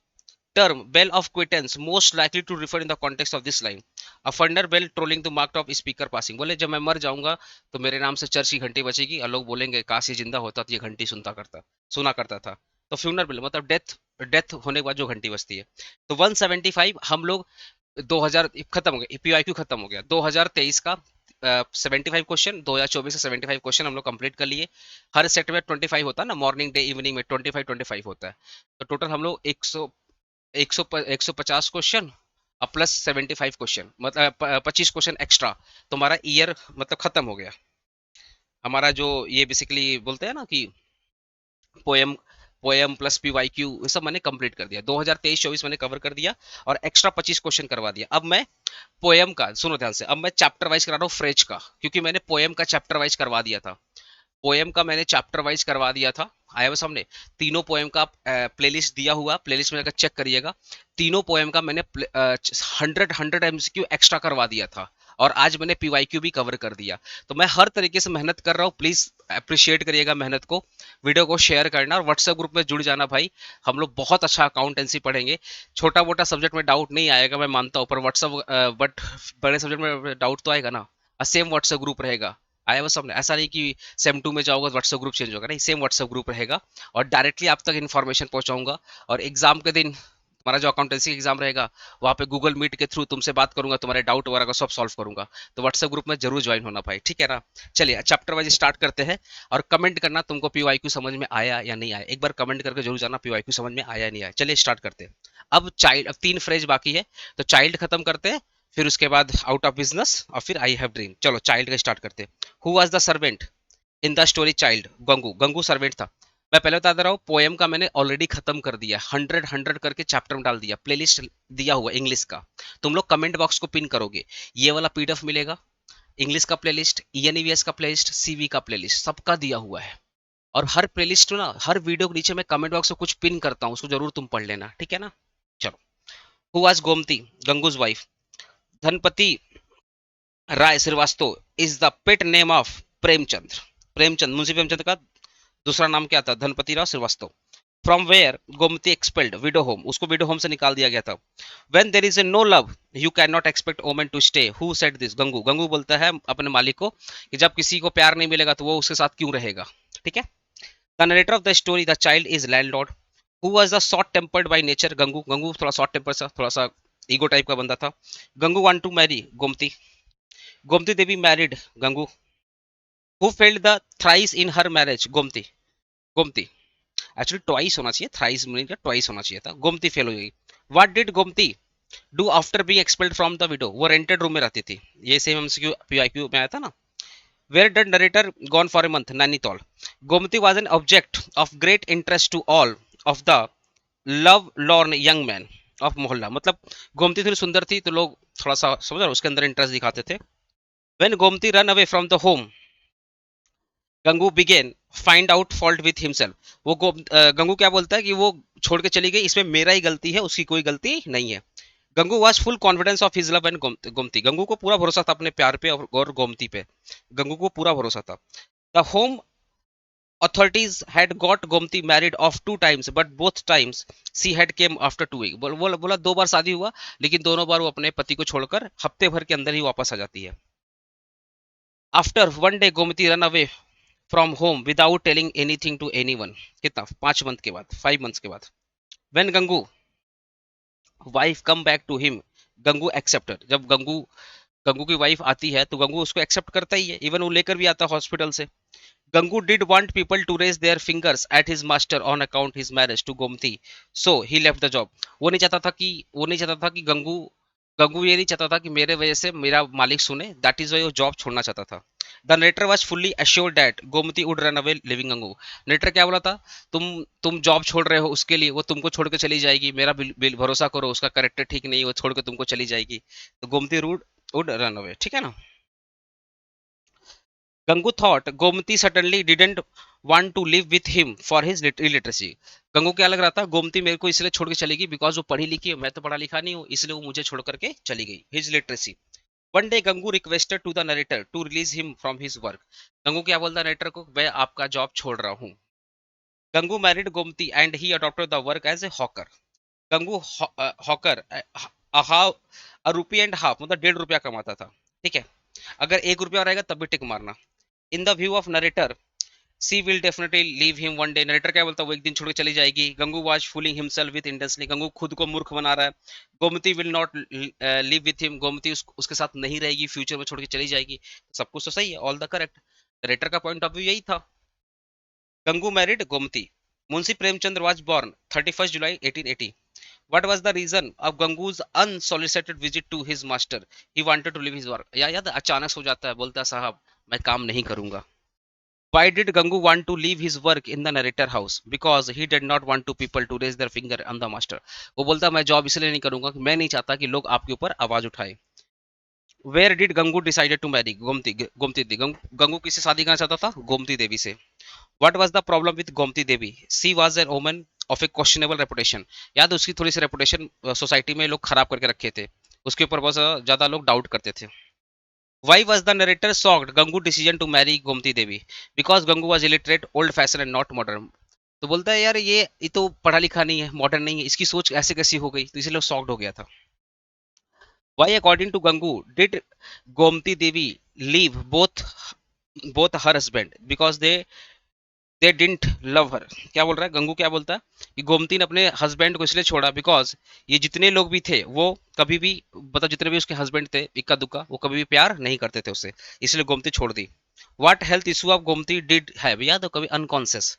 term bell of quittance most likely to refer in the context of this line? A thunder bell trolling the mark of speaker passing, बोले जब मैं मर जाऊंगा तो मेरे नाम से चर्च की घंटी बजेगी और लोग बोलेंगे काश ये जिंदा होता तो ये घंटी सुना करता था। तो फ्यूनर बिल मतलब डेथ होने के बाद जो घंटी बजती है। तो 175 हम लोग 2000 खत्म हो गया, पीआईक्यू खत्म हो गया 2023 का। 75 क्वेश्चन 2024 से 75 क्वेश्चन हम लोग कंप्लीट कर लिए। हर सेट में 25 होता है ना, मॉर्निंग डे इवनिंग में 25 होता है। तो टोटल हम लोग 150 क्वेश्चन और प्लस 75 क्वेश्चन, मतलब 25 क्वेश्चन एक्स्ट्रा, तो हमारा ईयर मतलब खत्म हो गया। हमारा जो ये बेसिकली बोलते हैं ना कि पोएम पोएम प्लस पीवाईक्यू ये सब मैंने कंप्लीट कर दिया। 2023-24 मैंने कवर कर दिया और एक्स्ट्रा 25 क्वेश्चन करवा दिया। अब मैं पोएम का सुनो ध्यान से, अब मैं चैप्टर वाइज करा रहा हूँ फ्रेज का, क्योंकि मैंने पोएम का चैप्टर वाइज करवा दिया था। पोएम का मैंने चैप्टर वाइज करवा दिया था, आया बस हमने तीनों पोएम का प्लेलिस्ट दिया हुआ, प्लेलिस्ट में जाकर चेक करिएगा। तीनों पोएम का मैंने 100 एमसीक्यू एक्स्ट्रा करवा दिया था और आज मैंने पीवाईक्यू भी कवर कर दिया। तो मैं हर तरीके से मेहनत कर रहा हूँ, प्लीज अप्रिशिएट करिएगा मेहनत को। वीडियो को शेयर करना और व्हाट्सएप ग्रुप में जुड़ जाना भाई। हम लोग बहुत अच्छा अकाउंटेंसी पढ़ेंगे। छोटा मोटा सब्जेक्ट में डाउट नहीं आएगा मैं मानता हूँ, पर व्हाट्सएप बट बड़े सब्जेक्ट में डाउट तो आएगा ना। सेम व्हाट्सएप ग्रुप रहेगा, आया वो सामने, ऐसा नहीं कि सेम टू में जाओगे व्हाट्सएप ग्रुप चेंज होगा, नहीं सेम व्हाट्सएप ग्रुप रहेगा और डायरेक्टली आप तक इन्फॉर्मेशन पहुंचाऊंगा। और एग्जाम के दिन हमारा जो अकाउंटेंसी एग्जाम रहेगा वहाँ पे गूगल मीट के थ्रू तुमसे बात करूंगा, तुम्हारे डाउट वगैरह का सब सॉल्व करूंगा। तो व्हाट्सएप ग्रुप में जरूर ज्वाइन होना भाई, ठीक है ना। चलिए चैप्टर वाइज स्टार्ट करते हैं और कमेंट करना तुमको पीवाईक्यू समझ में आया या नहीं आया, एक बार कमेंट करके जरूर जाना पीवाईक्यू समझ में आया या नहीं आया। चलिए स्टार्ट करते हैं। अब 3 फ्रेज बाकी है, तो चाइल्ड खत्म करते हैं, फिर उसके बाद आउट ऑफ बिजनेस और फिर आई हैव ड्रीम। चलो चाइल्ड का स्टार्ट करते हैं। Who was the servant in the story child? Gangu. Gangu servant था। मैं पहले बता दे रहा हूँ पोएम का मैंने ऑलरेडी खत्म कर दिया, 100 करके चैप्टर में डाल दिया, प्लेलिस्ट दिया हुआ इंग्लिश का। तुम लोग कमेंट बॉक्स को पिन करोगे, ये वाला पीडीएफ मिलेगा, इंग्लिश का प्लेलिस्ट, ईएनईवीएस का प्लेलिस्ट, सीवी का प्लेलिस्ट, सबका दिया हुआ है। और हर प्लेलिस्ट ना, हर वीडियो के नीचे मैं कमेंट बॉक्स में कुछ पिन करता हूँ, उसको जरूर तुम पढ़ लेना, ठीक है ना। चलो। Who was Gomti? Gangu's wife. Dhanpati Rai Srivastava is the pet name of Premchand. Premchand, Munshi Premchand का दूसरा नाम क्या था? Dhanpati Rao Srivastava. From where Gomti expelled? Widow home, उसको विडो होम से निकाल दिया गया था। When there is a no love you can not expect women to stay. Who said this? Gangu. Gangu बोलता है अपने मालिक को कि जब किसी को प्यार नहीं मिलेगा तो वो उसके साथ क्यों रहेगा, ठीक है। The narrator of the story the child is landlord. Who was the short tempered by nature? Gangu. Gangu थोड़ा शॉर्ट टेम्पर सा, थोड़ा सा ईगो टाइप का बंदा था। Gangu want to marry Gomti. Gomti Devi married Gangu. Who failed the thrice in her marriage? Gomti. Gomti. Actually twice होना चाहिए, thrice नहीं था, ट्वाइस होना चाहिए था। गोमती फेल हो गई। What did Gomti do after being expelled from the widow? वो रेंटेड रूम में रहती थी, ये सेम एमसीक्यू पीआईक्यू में आया था ना। Where did narrator gone for a month? Nainital. Gomti was an object of great interest to all of the love lorn young man of mohalla. मतलब गोमती थोड़ी सुंदर थी तो लोग थोड़ा सा समझ रहे उसके अंदर इंटरेस्ट दिखाते थे। When Gomti run away from the home Gangu began find out fault with himself. वो गंगू क्या बोलता है कि वो छोड़ के चली गई, इसमें मेरा ही गलती है, उसकी कोई गलती नहीं है। Gangu was full confidence of his love and Gomti. Gangu को पूरा भरोसा था अपने प्यार पे और गोमती पे। गंगू को पूरा भरोसा था। The home authorities had got Gomti married of 2 times but both times she had came after 2 weeks। बोला 2 बार शादी हुआ लेकिन दोनों बार वो अपने पति को छोड़कर हफ्ते भर के अंदर ही वापस आ जाती है। After 1 day Gomti run away from home without telling anything to anyone. कितना? 5 मंथ के बाद, 5 मंथ्स के बाद। When Gangu wife come back to him Gangu accepted. जब गंगू गंगू की वाइफ आती है तो गंगू उसको एक्सेप्ट करता ही है, इवन वो लेकर भी आता है हॉस्पिटल से। Gangu did want people to raise their fingers at his master on account his marriage to Gomti, so he left the job. वो नहीं चाहता था कि गंगू गंगू ये नहीं चाहता था कि मेरे वजह से मेरा मालिक सुने. दैट इज वाई वो जॉब छोड़ना चाहता था. The narrator was fully assured that Gomti would run away leaving Gangu. Narrator क्या बोला था? तुम जॉब छोड़ रहे हो उसके लिए, वो तुमको छोड़ के चली जाएगी. मेरा भरोसा करो, उसका करेक्टर ठीक नहीं है, वो छोड़ के तुमको चली जाएगी. तो Gomti rude would run away. ठीक है ना. Gangu thought Gomti certainly didn't want to live with him for his illiteracy. Gangu क्या लग रहा था? गोमती मेरे को इसलिए छोड़ के चलेगी बिकॉज वो पढ़ी लिखी है, मैं तो पढ़ा लिखा नहीं हूँ, इसलिए वो मुझे छोड़ करके चली गई. His literacy. One day Gangu requested to the narrator to release him from his work. Gangu क्या बोलता नरेटर को? मैं आपका जॉब छोड़ रहा हूँ. Gangu married Gomti and he adopted the work as a hawker. Gangu hawker rupee and half मतलब 1.5 रुपया कमाता था. ठीक है. अगर 1 रुपया रहेगा तब भी टिक मारना. In the view of narrator she will definitely leave him one day. Narrator क्या बोलता है? वो एक दिन छोड़ के चली जाएगी. Gangu was fooling himself with intensely. Gangu खुद को मूर्ख बना रहा है. Gomti will not live with him. Gomti उसके साथ नहीं रहेगी, फ्यूचर में छोड़ के चली जाएगी. सब कुछ तो सही है, ऑल द करेक्ट. नरेटर का पॉइंट ऑफ व्यू यही था. Gangu married Gomti. Munshi Premchandra was born 31st July 1880. What was the reason of Gangu's unsolicited visit to his master? He wanted to leave his work. या याद अचानक हो जाता है, बोलता है साहब मैं काम नहीं करूंगा. Why did Gangu want to leave his work in the narrator house? Because he did not want to people to raise their finger on the master. वो बोलता मैं जॉब इसलिए नहीं करूंगा कि मैं नहीं चाहता कि लोग आपके ऊपर आवाज उठाए. Where did Gangu decided to marry? Gomti Devi. Gangu किससे शादी करना चाहता था? गोमती देवी से. What was the problem with Gomti Devi? She was a woman of a questionable reputation. याद उसकी थोड़ी सी रेपुटेशन सोसाइटी में लोग खराब करके रखे थे, उसके ऊपर बहुत ज्यादा लोग डाउट करते थे. Why was the narrator shocked Gangu decision to marry Gomti Devi? Because Gangu was illiterate, old fashioned and not modern. तो बोलता है यार ये तो पढ़ा लिखा नहीं है, मॉडर्न नहीं है, इसकी सोच ऐसे कैसी हो गई, तो इसलिए शॉक्ड हो गया था. Why according to Gangu did Gomti Devi leave both her husband? Because they didn't love her. क्या बोल रहा है गंगू? क्या बोलता है कि गोमती ने अपने हस्बैंड को इसलिए छोड़ा बिकॉज ये जितने लोग भी थे वो कभी भी मतलब जितने भी उसके हस्बैंड थे इक्का दुक्का वो कभी भी प्यार नहीं करते थे उससे, इसलिए गोमती छोड़ दी. What health issue of Gomti did have? याद हो कभी unconscious.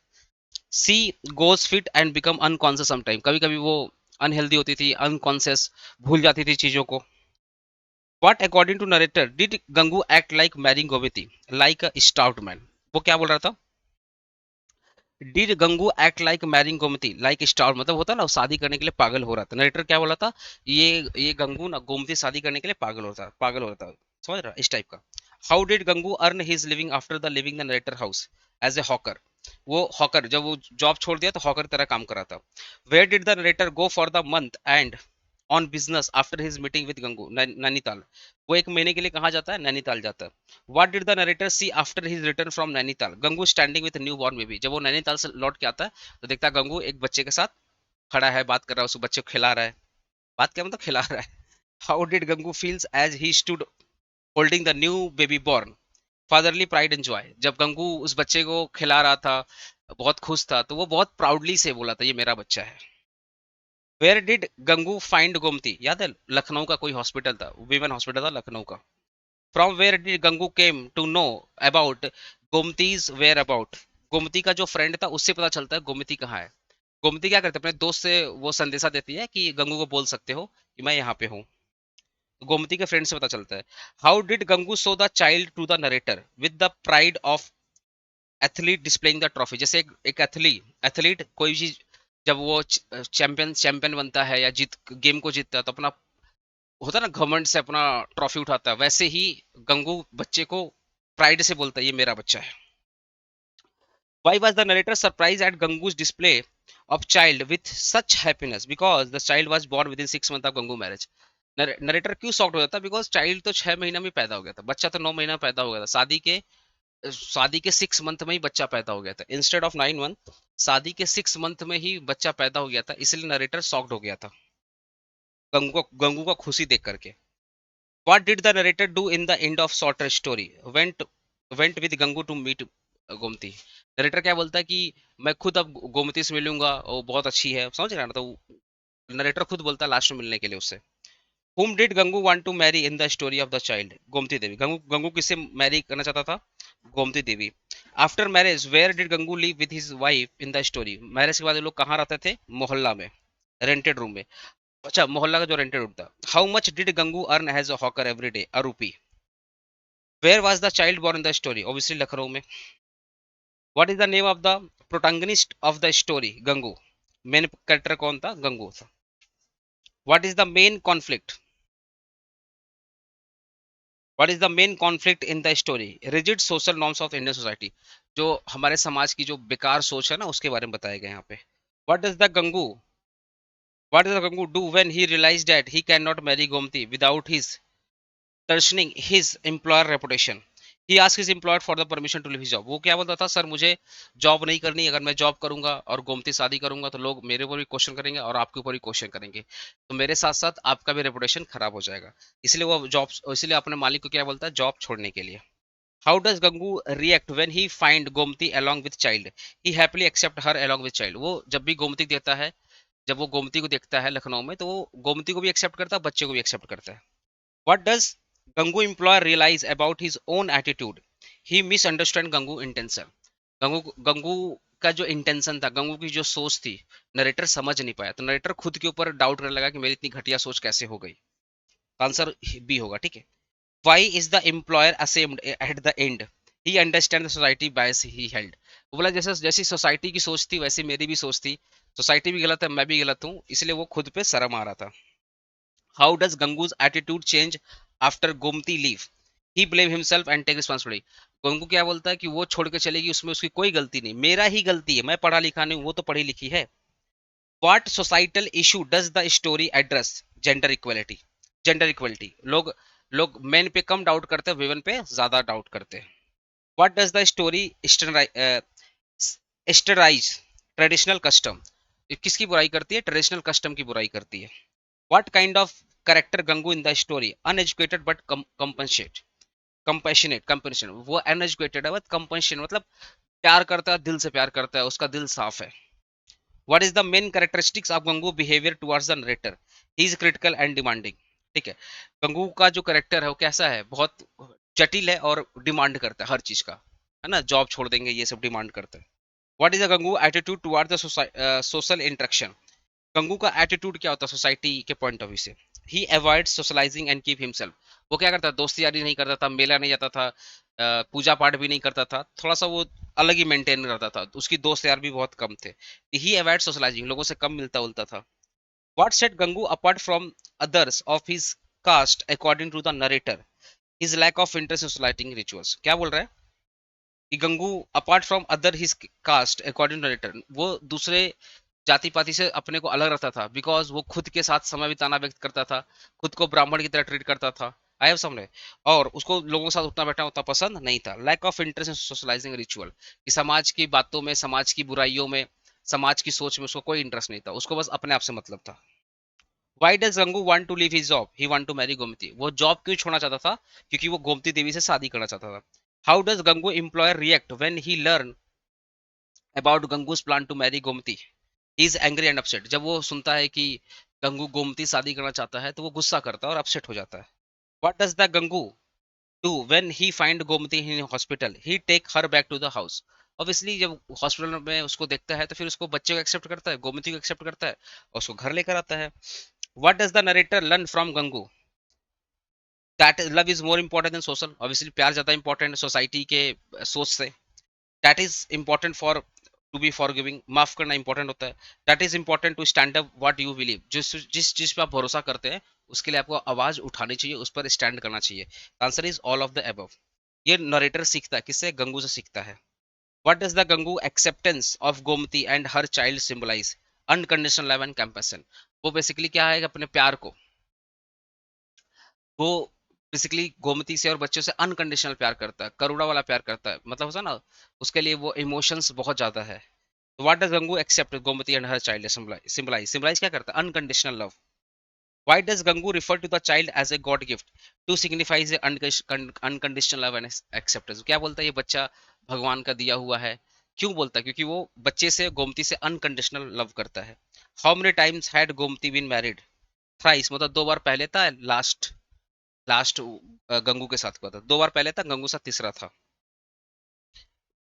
She goes fit and become unconscious sometime. कभी कभी वो अनहेल्दी होती थी, अनकॉन्शियस, भूल जाती थी चीजों को. What according to narrator did Gangu act like marrying Gomti like a stout man? वो क्या बोल रहा था? Did Gangu act like marrying Gomti like star, मतलब होता ना शादी करने के लिए पागल हो रहा था. नरेटर क्या बोला था? ये गंगू ना गोमती शादी करने के लिए पागल हो रहा था. समझ रहा इस टाइप का. How did Gangu earn his living after the living the narrator house as a hawker? वो हॉकर जब वो जॉब छोड़ दिया तो हॉकर तरह काम कर रहा था. Where did the narrator go for the month and on business after his meeting with Gangu? Nainital. वो 1 महीने के लिए कहाँ जाता है? नैनीताल जाता है. What did the narrator see after his return from Nainital? Gangu standing with new born baby. जब वो नैनीताल से लौट के आता है तो देखता है गंगू एक बच्चे के साथ खड़ा है, बात कर रहा है, उस बच्चे को खिला रहा है. बात क्या मतलब खिला रहा है. How did Gangu feels as he stood holding the new baby born? Fatherly pride and joy. जब गंगू उस बच्चे को खिला रहा था, बहुत खुश था, तो वो बहुत प्राउडली से बोला था ये मेरा बच्चा है. Where did Gangu find Gomti? याद है लखनऊ का कोई हॉस्पिटल था, विमेन हॉस्पिटल था लखनऊ का. From where did Gangu came to know about Gomti's whereabouts? Gomti का जो फ्रेंड था उससे पता चलता है गोमती कहाँ है. गोमती क्या करते अपने दोस्त से वो संदेशा देती है कि गंगू को बोल सकते हो कि मैं यहाँ पे हूँ. गोमती के फ्रेंड से पता चलता है. How did Gangu show the child to the narrator with the pride of athlete displaying the trophy? जैसे एक एथलीट कोई भी जब वो चैंपियन बनता है या जीत गेम को जीतता है तो अपना होता है ना घमंड से अपना ट्रॉफी उठाता है, वैसे ही गंगू बच्चे को प्राइड से बोलता है ये मेरा बच्चा है. Why was the narrator surprised at Gangu's display of child with such happiness? Because the child was born within 6 months of Gangu marriage. Narrator क्यों शॉक्ट हो जाता? बिकॉज चाइल्ड तो 6 महीना में पैदा हो गया था, बच्चा तो 9 महीना पैदा हो गया था. शादी के 6 मंथ में ही बच्चा पैदा हो गया था, इंस्टेड ऑफ 9 मंथ. शादी के 6 मंथ में ही बच्चा पैदा हो गया था, इसलिए नरेटर शॉक्ड हो गया था गंगू का खुशी देख करके. What did the narrator do in the end of shorter story? Went with Gangu to meet Gomti. Narrator क्या बोलता है कि मैं खुद अब गोमती से मिलूंगा, वो बहुत अच्छी है, समझ रहा है ना. तो नरेटर खुद बोलता है लास्ट में मिलने के लिए उससे. Whom did Gangu want to marry in the story of the child? Gomti Devi. Gangu Gangu किससे मैरी करना चाहता था? Gomti Devi. After marriage where did Gangu live with his wife in the story? Marriage के बाद ये लोग कहाँ रहते थे? मोहल्ला में, रेंटेड रूम में। अच्छा, मोहल्ला का जो रेंटेड रूम था। How much did Gangu earn as a hawker every day? A rupee. Where was the child born in the story? Obviously Lucknow में। What is the name of the protagonist of the story? Gangu. Main character कौन था? गंगू था। What is the main conflict? What is the main conflict in the story? Rigid social norms of Indian society. जो हमारे समाज की जो बेकार सोच है ना, उसके बारे में बताया गया यहाँ पे। What does the Gangu what does the Gangu do when he realise that he can not marry Gomti without his tarnishing his employer reputation? He asked his employer for the permission to leave his job. वो क्या बोलता था? Sir मुझे job नहीं करनी, अगर मैं job करूंगा और गोमती शादी करूंगा तो लोग मेरे ऊपर भी क्वेश्चन करेंगे और आपके ऊपर भी क्वेश्चन करेंगे, तो मेरे साथ साथ आपका भी रेपुटेशन खराब हो जाएगा। इसलिए वो जॉब, इसलिए अपने मालिक को क्या बोलता है? जॉब छोड़ने के लिए। How does Gangu react when he find Gomti along with child? He happily accept her along with child। वो जब भी गोमती देता है, जब वो गोमती को देखता है लखनऊ में, तो वो गोमती को भी एक्सेप्ट करता है, बच्चे को भी एक्सेप्ट करता है। What does Gangu employer realize about his own attitude? He misunderstand Gangu intention. Gangu का जो इंटेंशन था, गंगू की जो सोच थी, नरेटर समझ नहीं पाया, तो नरेटर खुद के ऊपर डाउट करने लगा कि मेरी इतनी घटिया सोच कैसे हो गई। आंसर बी होगा, ठीक है। Why is the employer ashamed at the end? He understand the society bias he held। वो बोला जैसे जैसी सोसाइटी की सोच थी वैसी मेरी भी सोच थी, सोसाइटी भी गलत है, मैं भी गलत हूँ, इसलिए वो खुद पे शर्म आ रहा था। How does Gangu's attitude change after Gomti leave? He blame himself and take responsibility. Gangu क्या बोलता है कि वो छोड़ के चलेगी, उसमें उसकी कोई गलती नहीं, मेरा ही गलती है, मैं पढ़ा लिखा नहीं हूँ, वो तो पढ़ी लिखी है। What societal issue does the story address? Gender equality. Gender equality. लोग लोग मेन पे कम डाउट करते हैं, वुमेन पे ज्यादा डाउट करते हैं। What does the story satirise? Traditional custom. किसकी बुराई करती है? ट्रेडिशनल कस्टम की बुराई करती है। What kind of character Gangu in the story? Uneducated but compensate compassionate compassion. वो अनएजुकेटेड है बट कंपेशन, मतलब प्यार करता है, दिल से प्यार करता है, उसका दिल साफ है। What is the main characteristics of Gangu behaviour towards the narrator? He is critical and demanding. ठीक है, गंगू का जो करेक्टर है वो कैसा है? बहुत जटिल है और डिमांड करता है हर चीज का, है ना, जॉब छोड़ देंगे, ये सब डिमांड करता है। What is the Gangu attitude towards the social interaction? Gangu का एटीट्यूड क्या होता है सोसाइटी के पॉइंट ऑफ व्यू से? He avoid socialising and keep himself. वो क्या करता था? दोस्ती यारी नहीं करता था, मेला नहीं जाता था, पूजा पाठ भी नहीं करता था, थोड़ा सा वो अलग ही मेंटेन करता था, उसकी दोस्त यार भी बहुत कम थे। ही अवॉइड सोशलाइजिंग, लोगों से कम मिलता उलता था। What set Gangu apart from others of his caste according to the narrator? His lack of interest in socialising rituals. क्या बोल रहा है कि Gangu apart from other his caste according to narrator, वो दूसरे जाति पाति से अपने को अलग रखता था बिकॉज वो खुद के साथ समय बिताना व्यक्त करता था, खुद को ब्राह्मण की तरह ट्रीट करता था। आई हैव समझे। और उसको लोगों के साथ उठना बैठना उतना पसंद नहीं था। Lack of interest in socializing ritual, कि समाज की बातों में, समाज की बुराइयों में, समाज की सोच में उसको कोई इंटरेस्ट नहीं था, उसको बस अपने आप से मतलब था। Why does Gangu want to leave his job? He want to marry Gomti। वो जॉब क्यों छोड़ना चाहता था? क्योंकि वो गोमती देवी से शादी करना चाहता था। How does Gangu employer react when he learn about Gangu's plan to marry Gomti? He is angry and upset। जब वो सुनता है कि गंगू गोमती शादी करना चाहता है तो वो गुस्सा करता है और अपसेट हो जाता है। What does the Gangu do when he find Gomti in hospital? He take her back to the house। Obviously जब हॉस्पिटल में उसको देखता है तो फिर उसको बच्चे को एक्सेप्ट करता है, गोमती को एक्सेप्ट करता है और उसको घर लेकर आता है। What does the narrator learn from Gangu? That love is more important than social। Obviously प्यार ज्यादा इंपॉर्टेंट है सोसाइटी के सोच से। That is important for to be forgiving, माफ करना इंपॉर्टेंट होता है। That is important to stand up what you believe. जिस जिस चीज पे आप भरोसा करते हैं उसके लिए आपको आवाज उठानी चाहिए, उस पर स्टैंड करना चाहिए। Answer is all of the above. ये नरेटर सीखता है किससे? गंगू से सीखता है। What does the Gangu acceptance of Gomti and her child symbolize? Unconditional love and compassion. वो बेसिकली क्या है कि अपने प्यार को, वो बेसिकली गोमती से और बच्चों से अनकंडीशनल प्यार करता है, करुणा वाला प्यार करता है, मतलब होता है ना, उसके लिए वो इमोशंस बहुत ज्यादा है। तो what does Gangu accept Gomati and her child symbolise? Symbolise क्या करता है? Unconditional love. Why does Gangu refer to the child as a god gift? To signifies unconditional love and acceptance. क्या बोलता है ये बच्चा भगवान का दिया हुआ है? क्यों बोलता है? क्योंकि वो बच्चे से, गोमती से अनकंडीशनल लव करता है। How many times had Gomati been married? Thrice, मतलब दो बार पहले था, लास्ट लास्ट गंगू के साथ हुआ था, दो बार पहले था, गंगू साथ तीसरा था।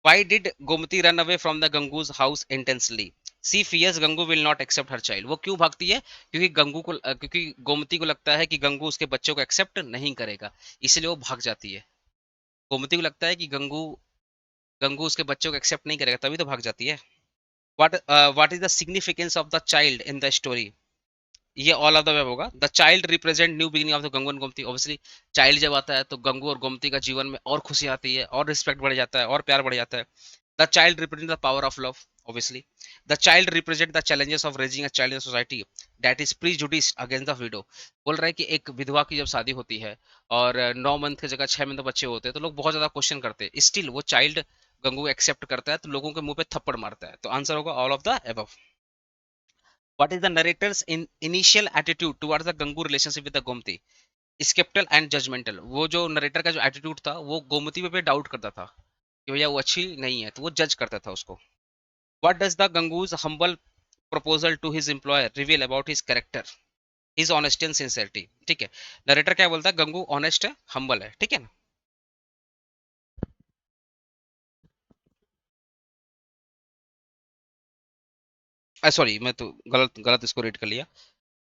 Why did Gomti run away from the Gangu's house intensely? She fears Gangu will not accept her child. वो क्यों भागती है? क्योंकि क्योंकि गोमती को लगता है कि गंगू उसके बच्चों को एक्सेप्ट नहीं करेगा, इसलिए वो भाग जाती है। गोमती को लगता है कि गंगू गंगू उसके बच्चों को एक्सेप्ट नहीं करेगा, तभी तो भाग जाती है। What is the significance of the child in the story? ये ऑल ऑफ द वेब होगा। The child represent new beginning of the Gangu and Gomti. Obviously child जब आता है तो गंगू और गोमती का जीवन में और खुशी आती है, और रिस्पेक्ट बढ़ जाता है, और प्यार बढ़ जाता है। The child represent the power of love, obviously. The child represent the challenges of raising a child in society that is prejudiced against the widow. बोल रहा है कि एक विधवा की जब शादी होती है और 9 मंथ की जगह 6 मंथ बच्चे होते हैं, तो लोग बहुत ज्यादा क्वेश्चन करते हैं, स्टिल वो चाइल्ड गंगू एक्सेप्ट करता है, तो लोगों के मुंह पे थप्पड़ मारता है। तो आंसर होगा all of the above. What is the narrator's initial attitude towards the Gangu relationship with the Gomti? Skeptical and judgmental। वो जो नरेटर का जो एटीट्यूड था, वो गोमती पे डाउट करता था कि भैया वो अच्छी नहीं है, तो वो जज करता था उसको। What does the Gangu's humble proposal to his employer reveal about his character? His honesty and sincerity। ठीक है, नरेटर क्या बोलता है? गंगू ऑनेस्ट है, हम्बल है, ठीक है ना। सॉरी, मैं तो गलत गलत इसको रीड कर लिया।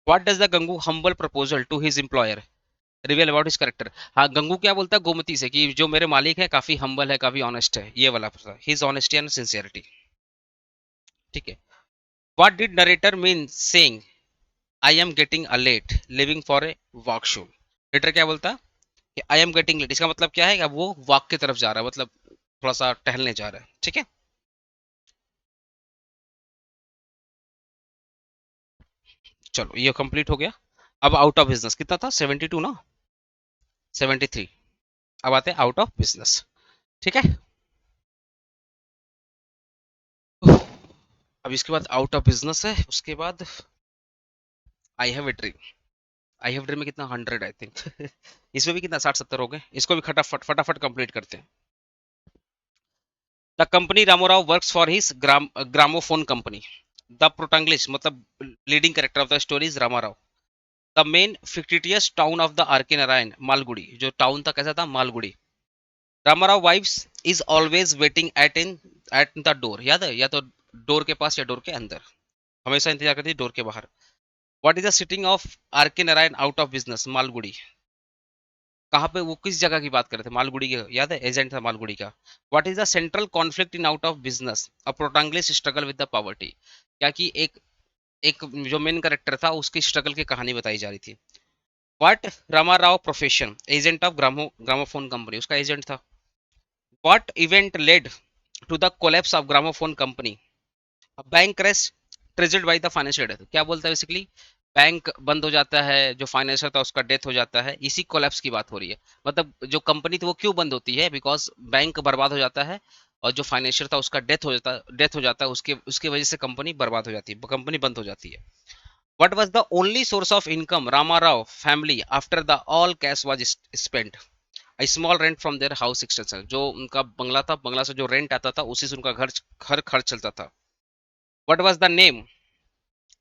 What does the Gangu humble proposal to his employer reveal about his character? हाँ, गंगू क्या बोलता है गोमती से कि जो मेरे मालिक है काफी हम्बल है, काफी ऑनेस्ट है, ये वाला हिज ऑनेस्टी एंड सिंसियरिटी। ठीक है। What did narrator mean saying I am getting a late living for a walk show? Narrator क्या बोलता है कि आई एम गेटिंग लेट, इसका मतलब क्या है? अब वो वॉक की तरफ जा रहा है, मतलब थोड़ा सा टहलने जा रहा है, ठीक है। चलो ये कंप्लीट हो गया। अब आउट ऑफ बिजनेस कितना था? 72 ना, 73। अब आते हैं आउट ऑफ बिजनेस, ठीक है। अब इसके बाद आउट ऑफ बिजनेस है, उसके बाद I have a dream. I have dream में कितना? 100 आई थिंक। इसमें भी कितना? 60-70 हो गए। इसको भी फटाफट फटाफट कंप्लीट करते हैं। The company Ramarao works for his gramophone company. The protagonist मतलब leading character of the story is Ramarao. The main fictitious town of the R K Narayan Malgudi. जो टाउन था कैसा था? Malgudi. Ramarao wife's is always waiting at the door. याद है? या तो door के पास या डोर के अंदर, हमेशा इंतजार करती डोर के बाहर। What is the sitting of R K Narayan out of business? Malgudi. कहाँ पे? वो किस जगह की बात कर रहे थे? मालगुड़ी के, याद है? एजेंट था मालगुड़ी का। What is the central conflict in out of business? A protagonist struggle with the poverty. क्या कि एक एक जो मेन कैरेक्टर था उसकी स्ट्रगल की कहानी बताई जा रही थी। What Ramarao profession? Agent of gramophone company, उसका एजेंट था। What event led to the collapse of gramophone company? Bank crash triggered by the financial death. क्या बोलता है बेसिकली? बैंक बंद हो जाता है, जो फाइनेंशियल था उसका डेथ हो जाता है, इसी कोलैप्स की बात हो रही है। मतलब जो कंपनी थी वो क्यों बंद होती है? बिकॉज बैंक बर्बाद हो जाता है, और जो फाइनेंशियल था उसका डेथ हो जाता है, उसके उसकी वजह से कंपनी बर्बाद हो जाती है, कंपनी बंद हो जाती है। What was the only source of income Ramarao family after the all cash was spent? A small rent from their house extension। जो उनका बंगला था, बंगला से जो रेंट आता था उसी से उनका घर घर खर्च चलता था। What was the name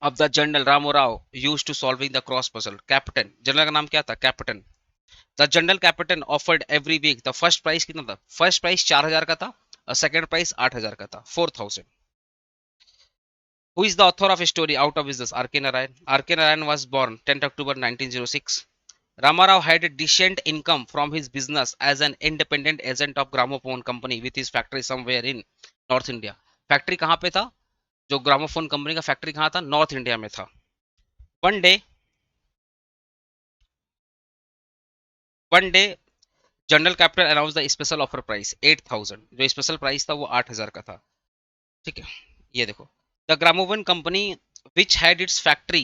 of the general Ramo used to solving the cross puzzle? Captain। General का नाम क्या था? Captain. The general captain offered every week. The first price कितना था? फर्स्ट प्राइस 4000 का था, और सेकंड प्राइस 8000 का था, 4000। Who is the author of a story out of business? R.K. Narayan। R.K. Narayan was born 10th October 1906। Ramarao had a decent income from his business as an independent agent of gramophone company with his factory somewhere in North India। Factory कहाँ पे था? जो gramophone company का factory कहाँ था? North India में था। One day one day general capital announce the special offer price 8000। जो स्पेशल प्राइस था वो 8000 का था, ठीक है। ये देखो, the gramophone company which had its factory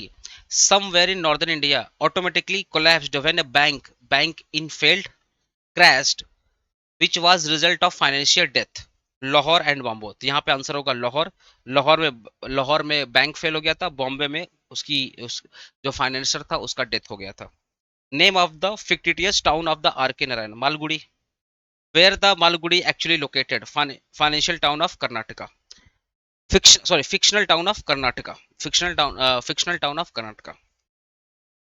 somewhere in northern India automatically collapsed when a bank in failed crashed which was result of financial death। Lahore and Bombay, तो यहाँ पे आंसर होगा लाहौर। लाहौर में बैंक फेल हो गया था, बॉम्बे में उस जो फाइनेंसर था उसका डेथ हो गया था। Name of the fictitious town of the R K Narayan? Malgudi. Where the Malgudi actually located? Financial town of Karnataka. Fictional town of Karnataka. Fictional town of Karnataka.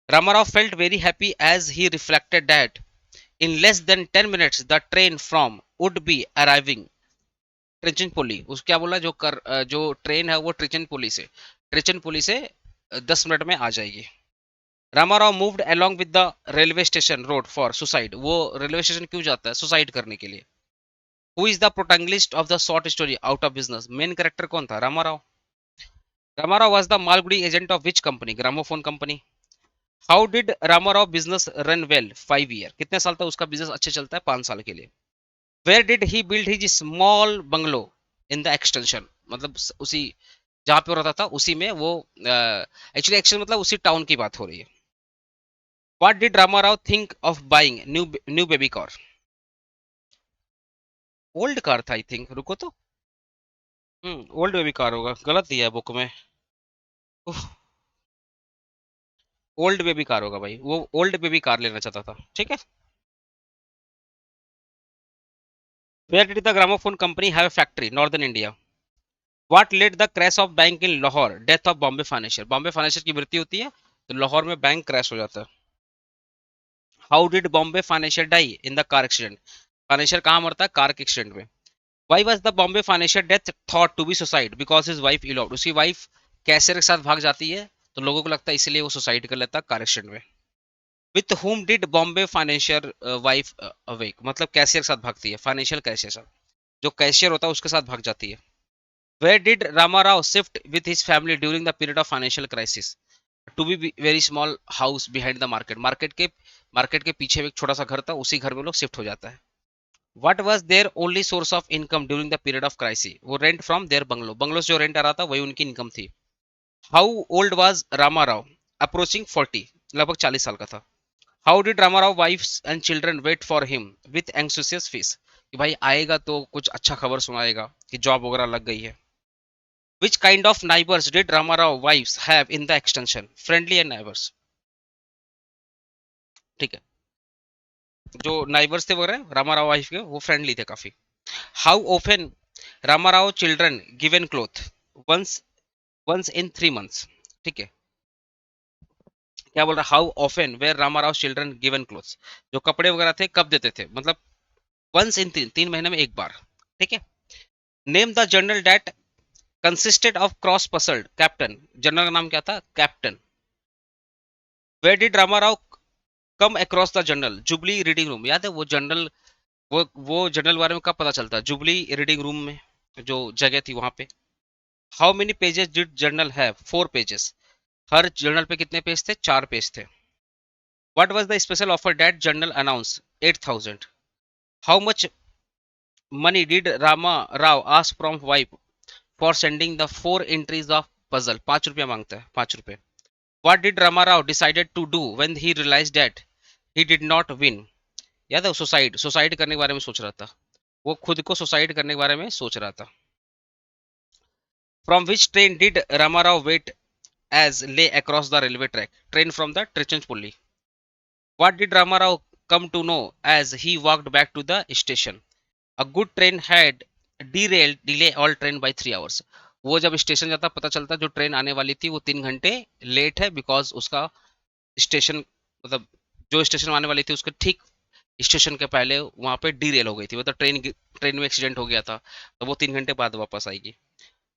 Ramarao felt very happy as he reflected that in less than 10 minutes the train from would be arriving ट्रिचनपोली, उस क्या बोला, जो train है वो ट्रिचनपोली से 10 minute में आ जाएगी। Ramarao moved along with the railway station road for suicide, वो रेलवे स्टेशन क्यों जाता है, सुसाइड करने के लिए। Who is the protagonist of the short story out of business, main character कौन था, Ramarao. Ramarao was the Malgudi agent of which company, gramophone company. How did Ramarao business run well 5 year, कितने साल तक उसका बिजनेस अच्छे चलता है, 5 साल के लिए। Where did he build his small bungalow in the extension, मतलब उसी जहां पे वो रहता था उसी में वो, एक्चुअली एक्शन मतलब उसी टाउन की बात हो रही है। What did Ramarao think of buying new baby car, old car था आई थिंक, रुको तो। ओल्ड बेबी कार होगा, गलत दिया है बुक में। ओल्ड बेबी कार होगा भाई, वो ओल्ड बेबी कार लेना चाहता था, ठीक है। Where did the gramophone company have a factory, northern India. What led the crash of bank in Lahore, death of Bombay financial, Bombay financial की मृत्यु होती है तो लाहौर में बैंक क्रैश हो जाता है। How did Bombay financial die in the car accident, financial कहाँ मरता है, कार के एक्सीडेंट में। Why was the Bombay financial death thought to be suicide, because his wife eloped, उसकी वाइफ कैशियर के साथ भाग जाती है तो लोगों को लगता है इसलिए वो सुसाइड कर लेता है कार एक्सीडेंट में। With whom did Bombay financial wife awake, मतलब कैशियर के साथ भागती है, फाइनेंशियल कैशियर साथ, जो कैशियर होता है उसके साथ भाग जाती है। Where did Ramarao shift with his family during the period of financial crisis, to be very small house behind the market, market के पीछे एक छोटा सा घर था, उसी घर में लोग शिफ्ट हो जाता है। What was their only source of income during the period of crisis, वो रेंट फ्रॉम देयर बंगलो से जो रेंट आ रहा था वही उनकी इनकम थी। How old was Ramarao, approaching 40, लगभग 40 साल का था। How did Ramarao wife's and children wait for him with anxious face, कि भाई आएगा तो कुछ अच्छा खबर सुनाएगा कि जॉब वगैरह लग गई है। Which kind of neighbours did Ramarao wife's have in the extension, friendly and neighbours, ठीक है। जो नाइबर्स थे वगैरह रामाराव वाइफ के वो फ्रेंडली थे काफी। How open Ramarao children given cloth, once once in 3 months, ठीक है। क्या बोल रहा, how often were Ramarao children given clothes, जो कपड़े वगैरह थे कब देते थे, मतलब वंस इन 3 महीने में एक बार, ठीक है। Name the journal that consisted of cross puzzled captain, journal का नाम क्या था, captain. Where did Ramarao come across the journal, jubilee reading room, याद है वो जनरल, वो जनरल बारे में कब पता चलता है, जुबली रीडिंग रूम में, जो जगह थी वहां पे। How many pages did journal have, 4 pages, हर जर्नल पे कितने पेज थे, 4 पेज थे। What was the special offer date journal announce, 8,000। How much money did Rama Rao ask from wife for sending the 4 entries of puzzle, 5 रुपया मांगता है, 5 रुपए। What did Ramarao decided to do when he realise that he did not win, याद है, suicide suicide करने के बारे में सोच रहा था, वो खुद को सुसाइड करने के बारे में सोच रहा था। From which train did Ramarao wait as lay across the railway track, train from the Trichinopoly. What did Ramarao come to know as he walked back to the station, a good train had derailed delay all train by 3 hours, वो जब station जाता पता चलता जो train आने वाली थी वो 3 घंटे लेट है, बिकॉज उसका स्टेशन, मतलब जो स्टेशन आने वाली थी उसके ठीक स्टेशन के पहले वहां पे डीरेल हो गई थी, मतलब ट्रेन में एक्सीडेंट हो गया था, तो वो 3 घंटे बाद वापस आएगी।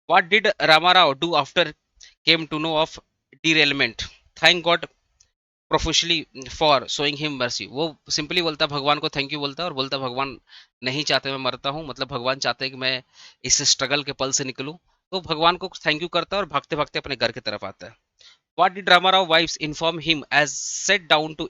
What did Ramarao do after came to know of derailment, thank God professionally for showing him mercy, वो सिंपली बोलता है भगवान को थैंक यू बोलता है और बोलता है भगवान नहीं चाहते मैं मरता हूँ, मतलब भगवान चाहते हैं कि मैं इस स्ट्रगल के पल से निकलूं, तो भगवान को थैंक यू करता है और भागते भागते अपने घर की तरफ आता है। What did Ramarao wife's inform him as set down to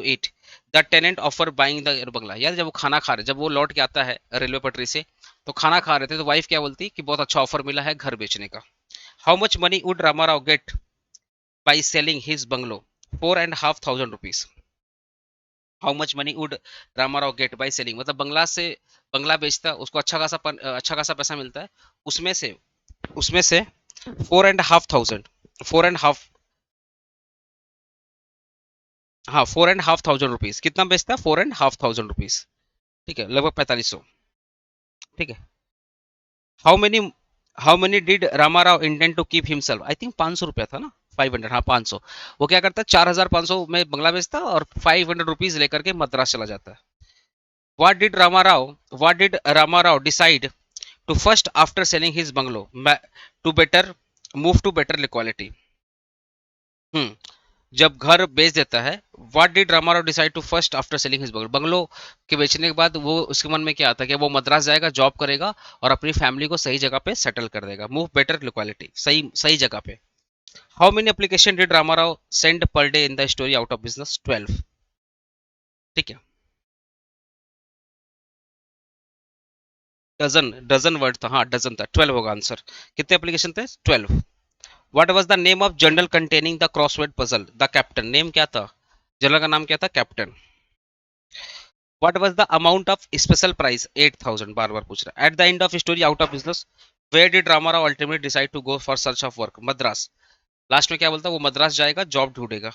eat the tenant offer buying the bungalow, यार जब वो खाना खा रहे, जब वो लौट के आता है रेलवे पटरी से तो खाना खा रहे थे तो वाइफ क्या बोलती कि बहुत अच्छा ऑफर मिला है घर बेचने का। How much money would Ramarao get by selling his bungalow, 4,500 rupees. How much money would Ramarao get by selling, मतलब बंगला बेचता उसको अच्छा खासा पैसा मिलता है, उसमें से उसमें से 4,500, 4.5, हाँ 4,500 रुपीज, कितना बेचता है, 4,500 रुपीज, ठीक है, लगभग 4500, ठीक है। How many how many did Ramarao intend to keep himself, I think 500 रुपया था ना, 500, हाँ 500। वो क्या करता है, 4,500 में बंगला बेचता और 500 रुपीज लेकर के मद्रास चला जाता है। What did Ramarao decide to first after selling his bungalow to better move to better quality? हम्म जब घर बेच देता है, what did Ramarao decide to first after selling his bungalow, bungalow के बेचने के बाद वो उसके मन में क्या आता है कि वो मद्रास जाएगा, जॉब करेगा और अपनी फैमिली को सही जगह पे सेटल कर देगा, मूव बेटर लोकेलिटी, सही सही जगह पे। How many application did Ramarao send per day in the story out of business? 12। ठीक है, डजन डजन वर्ड था, हाँ डजन था, 12 होगा आंसर। कितने एप्लीकेशन थे? 12। What was the name of journal containing the crossword puzzle? The captain, name क्या था? जर्नल का नाम क्या था? Captain. What was the amount of special prize? 8,000। बार बार पूछ रहा है। At the end of story out of business, where did Ramarao ultimately decide to go for search of work? Madras. Last में क्या बोलता है? वो मद्रास जाएगा, job ढूंढेगा।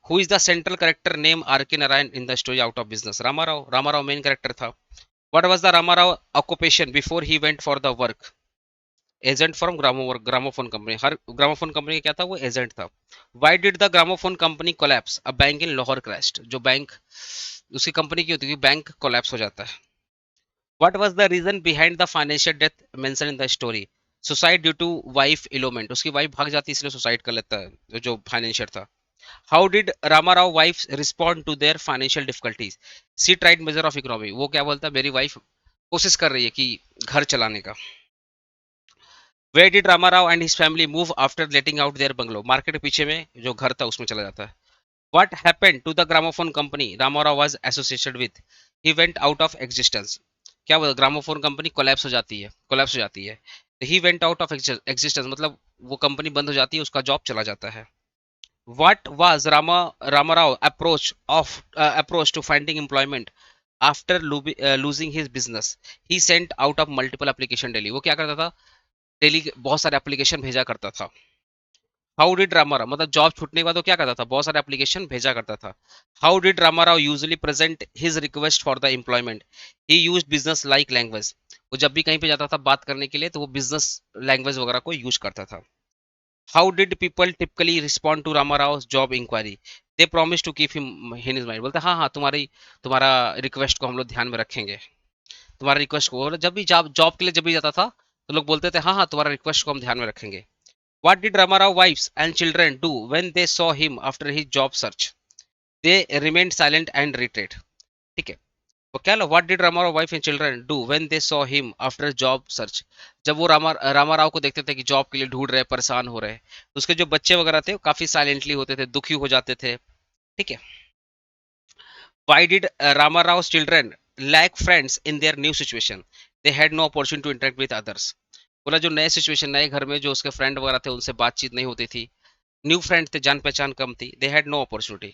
Who is the central character name R.K. Narayan in the story out of business? Ramarao. Ramarao main character था। What was the Ramarao occupation before he went for the work? Agent from gramophone company. Her gramophone company क्या था? वो agent था। Why did the gramophone company collapse? A bank in Lahore crashed. जो bank उसकी company की होती है, bank collapse हो जाता है। What was the reason behind the financial death mentioned in the story? Suicide due to wife elopement। उसकी wife भाग जाती है इसलिए सुसाइड कर लेता है जो फाइनेंशियर था। How did Ramarao wife respond to their financial difficulties? She tried measure of economy। वो क्या बोलता है? मेरी वाइफ कोशिश कर रही है कि घर चलाने का। Where did Ramarao and his family move after letting out their bungalow? Market के पीछे में जो घर था उसमें चला जाता है। What happened to the gramophone company Ramarao was associated with? He went out of existence। क्या बोला? ग्रामोफोन कंपनी कोलैप्स हो जाती है, कोलैप्स हो जाती है। He went out of existence मतलब वो कंपनी बंद हो जाती है, उसका जॉब चला जाता है। What was Ramarao approach to finding employment after losing his business? He sent out of multiple application daily. वो क्या करता था? डेली बहुत सारे एप्लीकेशन भेजा करता था। हाउ डिड रामाराव मतलब जॉब छूटने के बाद वो क्या करता था? बहुत सारे एप्लीकेशन भेजा करता था। How did Ramarao usually present his request for the employment? He use business like language. वो जब भी कहीं पे जाता था बात करने के लिए तो वो बिजनेस लैंग्वेज वगैरह को यूज करता था। How did people typically respond to Ramarao job inquiry? They promise to keep him in his mind. बोलते हाँ हाँ तुम्हारा रिक्वेस्ट को हम लोग ध्यान में रखेंगे। तुम्हारा रिक्वेस्ट को जब भी जॉब जॉब के लिए जब भी जाता था तो लोग बोलते थे हाँ हाँ तुम्हारा रिक्वेस्ट को हम ध्यान में रखेंगे। What did Ramarao wives and children do when they saw him after his job search? They remained silent and retreat। ठीक है, तो क्या लो? What did Ramarao wife and children do when they saw him after job search? जब वो रामाराव को देखते थे कि जॉब के लिए ढूंढ रहे, परेशान हो रहे, तो उसके जो बच्चे वगैरह थे वो काफी साइलेंटली होते थे, दुखी हो जाते थे। ठीक है। Why did Ramarao's children lack friends in their new situation? They had no opportunity to interact with others। बोला जो नए सिचुएशन, नए घर में जो उसके फ्रेंड वगैरह थे उनसे बातचीत नहीं होती थी, न्यू फ्रेंड थे, जान पहचान कम थी। They had no opportunity.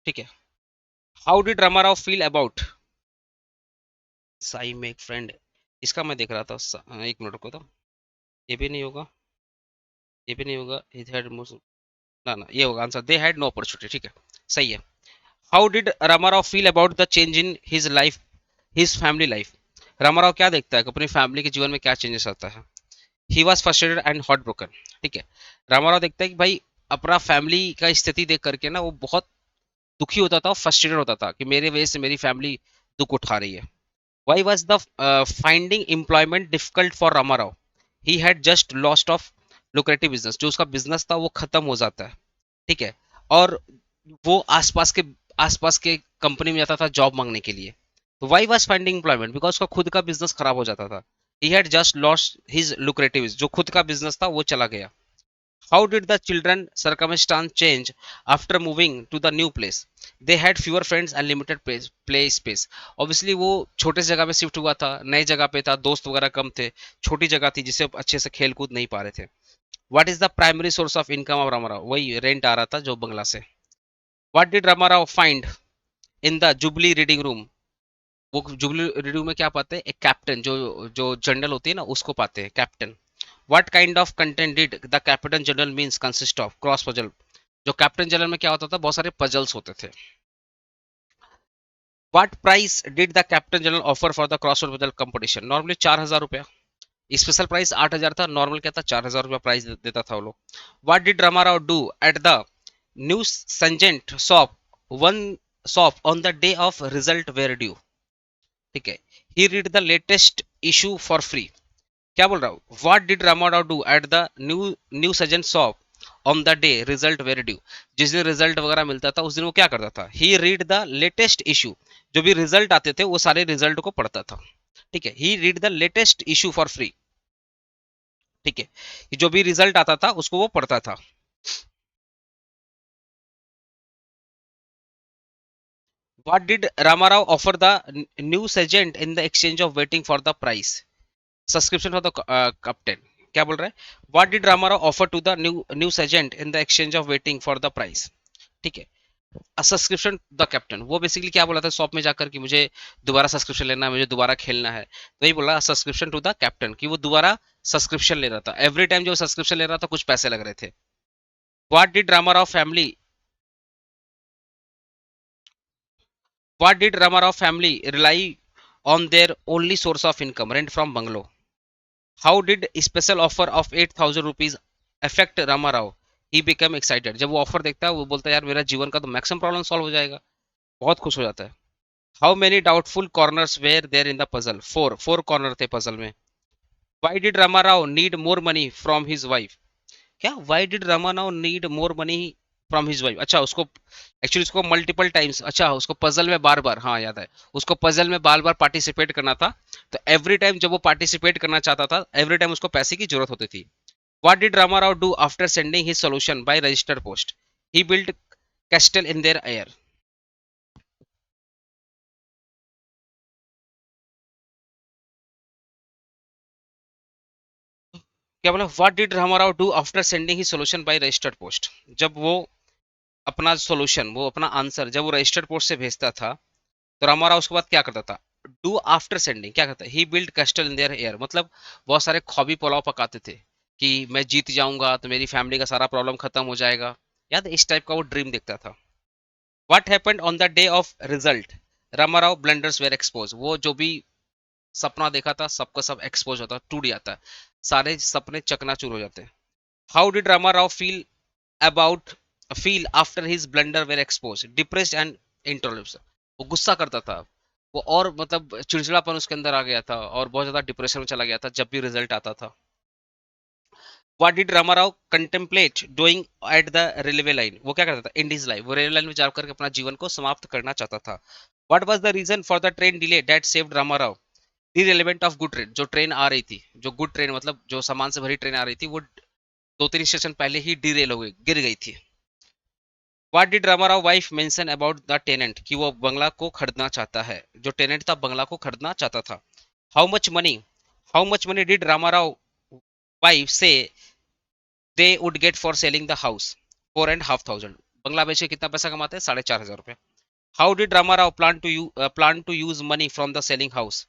ठीक है। How did Ramarao feel about sigh make friend? इसका मैं देख रहा था एक मिनट को, तो ये भी नहीं होगा, ये भी नहीं होगा। He had ना ना ये होगा answer. They had no opportunity. ठीक है, सही है। How did Ramarao feel about the change in his life, his family life? Ramarao क्या देखता है कि अपनी फैमिली के जीवन में क्या चेंजेस आता है? He was frustrated and hot broken. ठीक है, रामाराव देखता है कि भाई अपना फैमिली का स्थिति देख करके ना वो बहुत दुखी होता था, फ्रस्ट्रेटेड होता था कि मेरे वजह से मेरी फैमिली दुख उठा रही है। Why was the finding employment difficult for Ramarao? He had just lost of lucrative business। जो उसका बिजनेस था वो खत्म हो जाता है। ठीक है, और वो आसपास के कंपनी में जाता था जॉब मांगने के लिए। तो why was finding employment? Because उसका खुद का बिजनेस खराब हो जाता था। He had just lost his lucrative, जो खुद का बिजनेस था वो चला गया। How did the children circumstance change after moving to the new place? They had fewer friends and limited play space। Obviously वो छोटे जगह में शिफ्ट हुआ था, नई जगह पे था, दोस्त वगैरह कम थे, छोटी जगह थी जिससे अच्छे से खेल कूद नहीं पा रहे थे। What is the primary source of income of Ramarao? वही रेंट आ रहा था जो बंगला से। What did Ramarao find in the Jubilee reading room? वो जुबली रीडिंग रूम में क्या पाते हैं? एक कैप्टन, जो जो जनरल होती है ना उसको पाते हैं, captain. What kind of content did the Captain General means consist of? Cross puzzle। जो कैप्टन जनरल में क्या होता था? बहुत सारे पजल्स होते थे। What price did the Captain General offer for the crossword puzzle competition? Normally 4,000 रुपया, स्पेशल प्राइस 8,000 था, नॉर्मल क्या था? 4,000 रुपया प्राइस देता था वो लोग। What did Ramarao do at the new sergeant shop one shop on the day of result were due, ठीक है, he read the latest issue for free, क्या बोल रहा हूँ, what did Ramarao do at the new new सजन shop on the day result were due, जिस दिन result वगैरह मिलता था उस दिन वो क्या करता था, ही रीड द लेटेस्ट इशू, जो भी रिजल्ट आते थे वो सारे रिजल्ट को पढ़ता था, ठीक है, he read the latest issue for free, ठीक है, जो भी रिजल्ट आता था उसको वो पढ़ता था। What did Ramarao offer the new sergeant in the exchange of waiting for the price, subscription for the captain, क्या बोल रहा है, what did Ramarao offer to the new new sergeant in the exchange of waiting for the price, ठीक है, subscription the captain, वो basically क्या बोला था शॉप में जाकर कि मुझे दोबारा सब्सक्रिप्शन लेना है, मुझे दोबारा खेलना है, तो वही बोला सब्सक्रिप्शन टू द कैप्टन कि वो दोबारा सब्सक्रिप्शन ले रहा था, एवरी टाइम जो सब्सक्रिप्शन ले रहा था कुछ पैसे लग रहे थे। What did Ramarao family, what did Ramarao family rely on their only source of income rent from bungalow, how did special offer of 8,000 rupees affect Ramarao, he become excited, जब वो ऑफर देखता है वो बोलता है यार मेरा जीवन का तो मैक्सिमम प्रॉब्लम सॉल्व हो जाएगा, बहुत खुश हो जाता है। How many doubtful corners were there in the puzzle, four four corner थे पजल में। Why did Ramarao need more money from his wife, क्या why did Ramarao need more money from his wife, अच्छा उसको एक्चुअली उसको मल्टीपल टाइम्स, अच्छा उसको puzzle में बार बार, हाँ याद है, उसको पजल में बार बार पार्टिसिपेट करना था, तो एवरी टाइम जब वो पार्टिसिपेट करना चाहता था एवरी टाइम उसको पैसे की जरूरत होती थी। What did Ramarao do after sending his solution by register post, he build castle in there air, क्या बोला, what did Ramarao do after sending his solution by registered post, जब वो अपना सोल्यूशन, वो अपना आंसर जब वो रजिस्टर्ड पोस्ट से भेजता था तो रामाराव उसके बाद क्या करता था, डू आफ्टर सेंडिंग क्या करता है, he build castle in there air, मतलब बहुत सारे ख्वाबी पुलाव पकाते थे कि मैं जीत जाऊंगा तो मेरी फैमिली का सारा प्रॉब्लम खत्म हो जाएगा, याद है? इस टाइप का वो ड्रीम देखता था। What happened on the day of result, Ramarao blunders were expose, वो जो भी सपना देखा था सबका सब एक्सपोज होता, टूट जाता है, सारे सपने चकनाचूर हो जाते हैं। How did Ramarao feel about feel after his blunder were expose, depressed and intolerance, वो गुस्सा करता था, वो और मतलब चिड़चिड़ापन उसके अंदर आ गया था और बहुत ज्यादा डिप्रेशन में चला गया था जब भी रिजल्ट आता था। What did Ramarao contemplate doing at the railway line, वो क्या करता था इन हिज लाइफ, वो रेलवे लाइन में जाकर के अपना जीवन को समाप्त करना चाहता था। What was the reason for the train delay that saved Ramarao, irrelevant of good train, जो ट्रेन आ रही थी, जो गुड ट्रेन मतलब जो सामान से भरी ट्रेन आ रही थी वो दो तीन स्टेशन पहले ही डिरेल हो गई, गिर गई थी। What did Ramarao wife mention about the tenant, कि वो बंगला को खरीदना चाहता है, जो टेनेंट था बंगला को खरीदना चाहता था। How much money, how much money did Ramarao wife say they would get for selling the house, 4,500, बंगला बेच के कितना पैसा कमाते हैं, 4,500 रुपए। How did Ramarao plan to use money from the selling house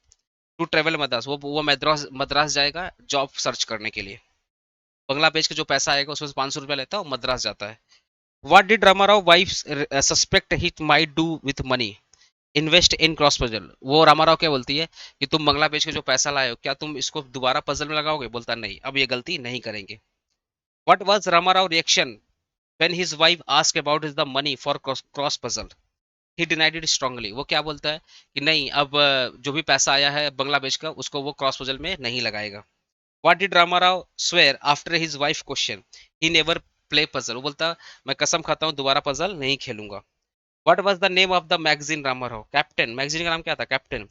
to travel Madras, वो मद्रास मद्रास जाएगा जॉब सर्च करने के लिए, बंगला बेच के जो पैसा आएगा उसमें से 500 रुपया लेता है और मद्रास जाता है। What did Ramarao wife suspect he might do with money, invest in cross puzzle, वो रामाराव क्या बोलती है कि तुम बंगला बेच के जो पैसा लाए हो क्या तुम इसको दोबारा पजल में लगाओगे, बोलता नहीं अब ये गलती नहीं करेंगे। What was Ramarao reaction when his wife ask about is the money for cross puzzle, he denied it strongly, वो क्या बोलता है कि नहीं अब जो भी पैसा आया है बंगला बेच का उसको वो क्रॉस पजल में नहीं लगाएगा। What did Ramarao swear after his wife question, he never play puzzle, वो बोलता मैं कसम खाता हूँ दोबारा पजल नहीं खेलूंगा। What was the name of the magazine Ramarao, captain, magazine का नाम क्या था, captain.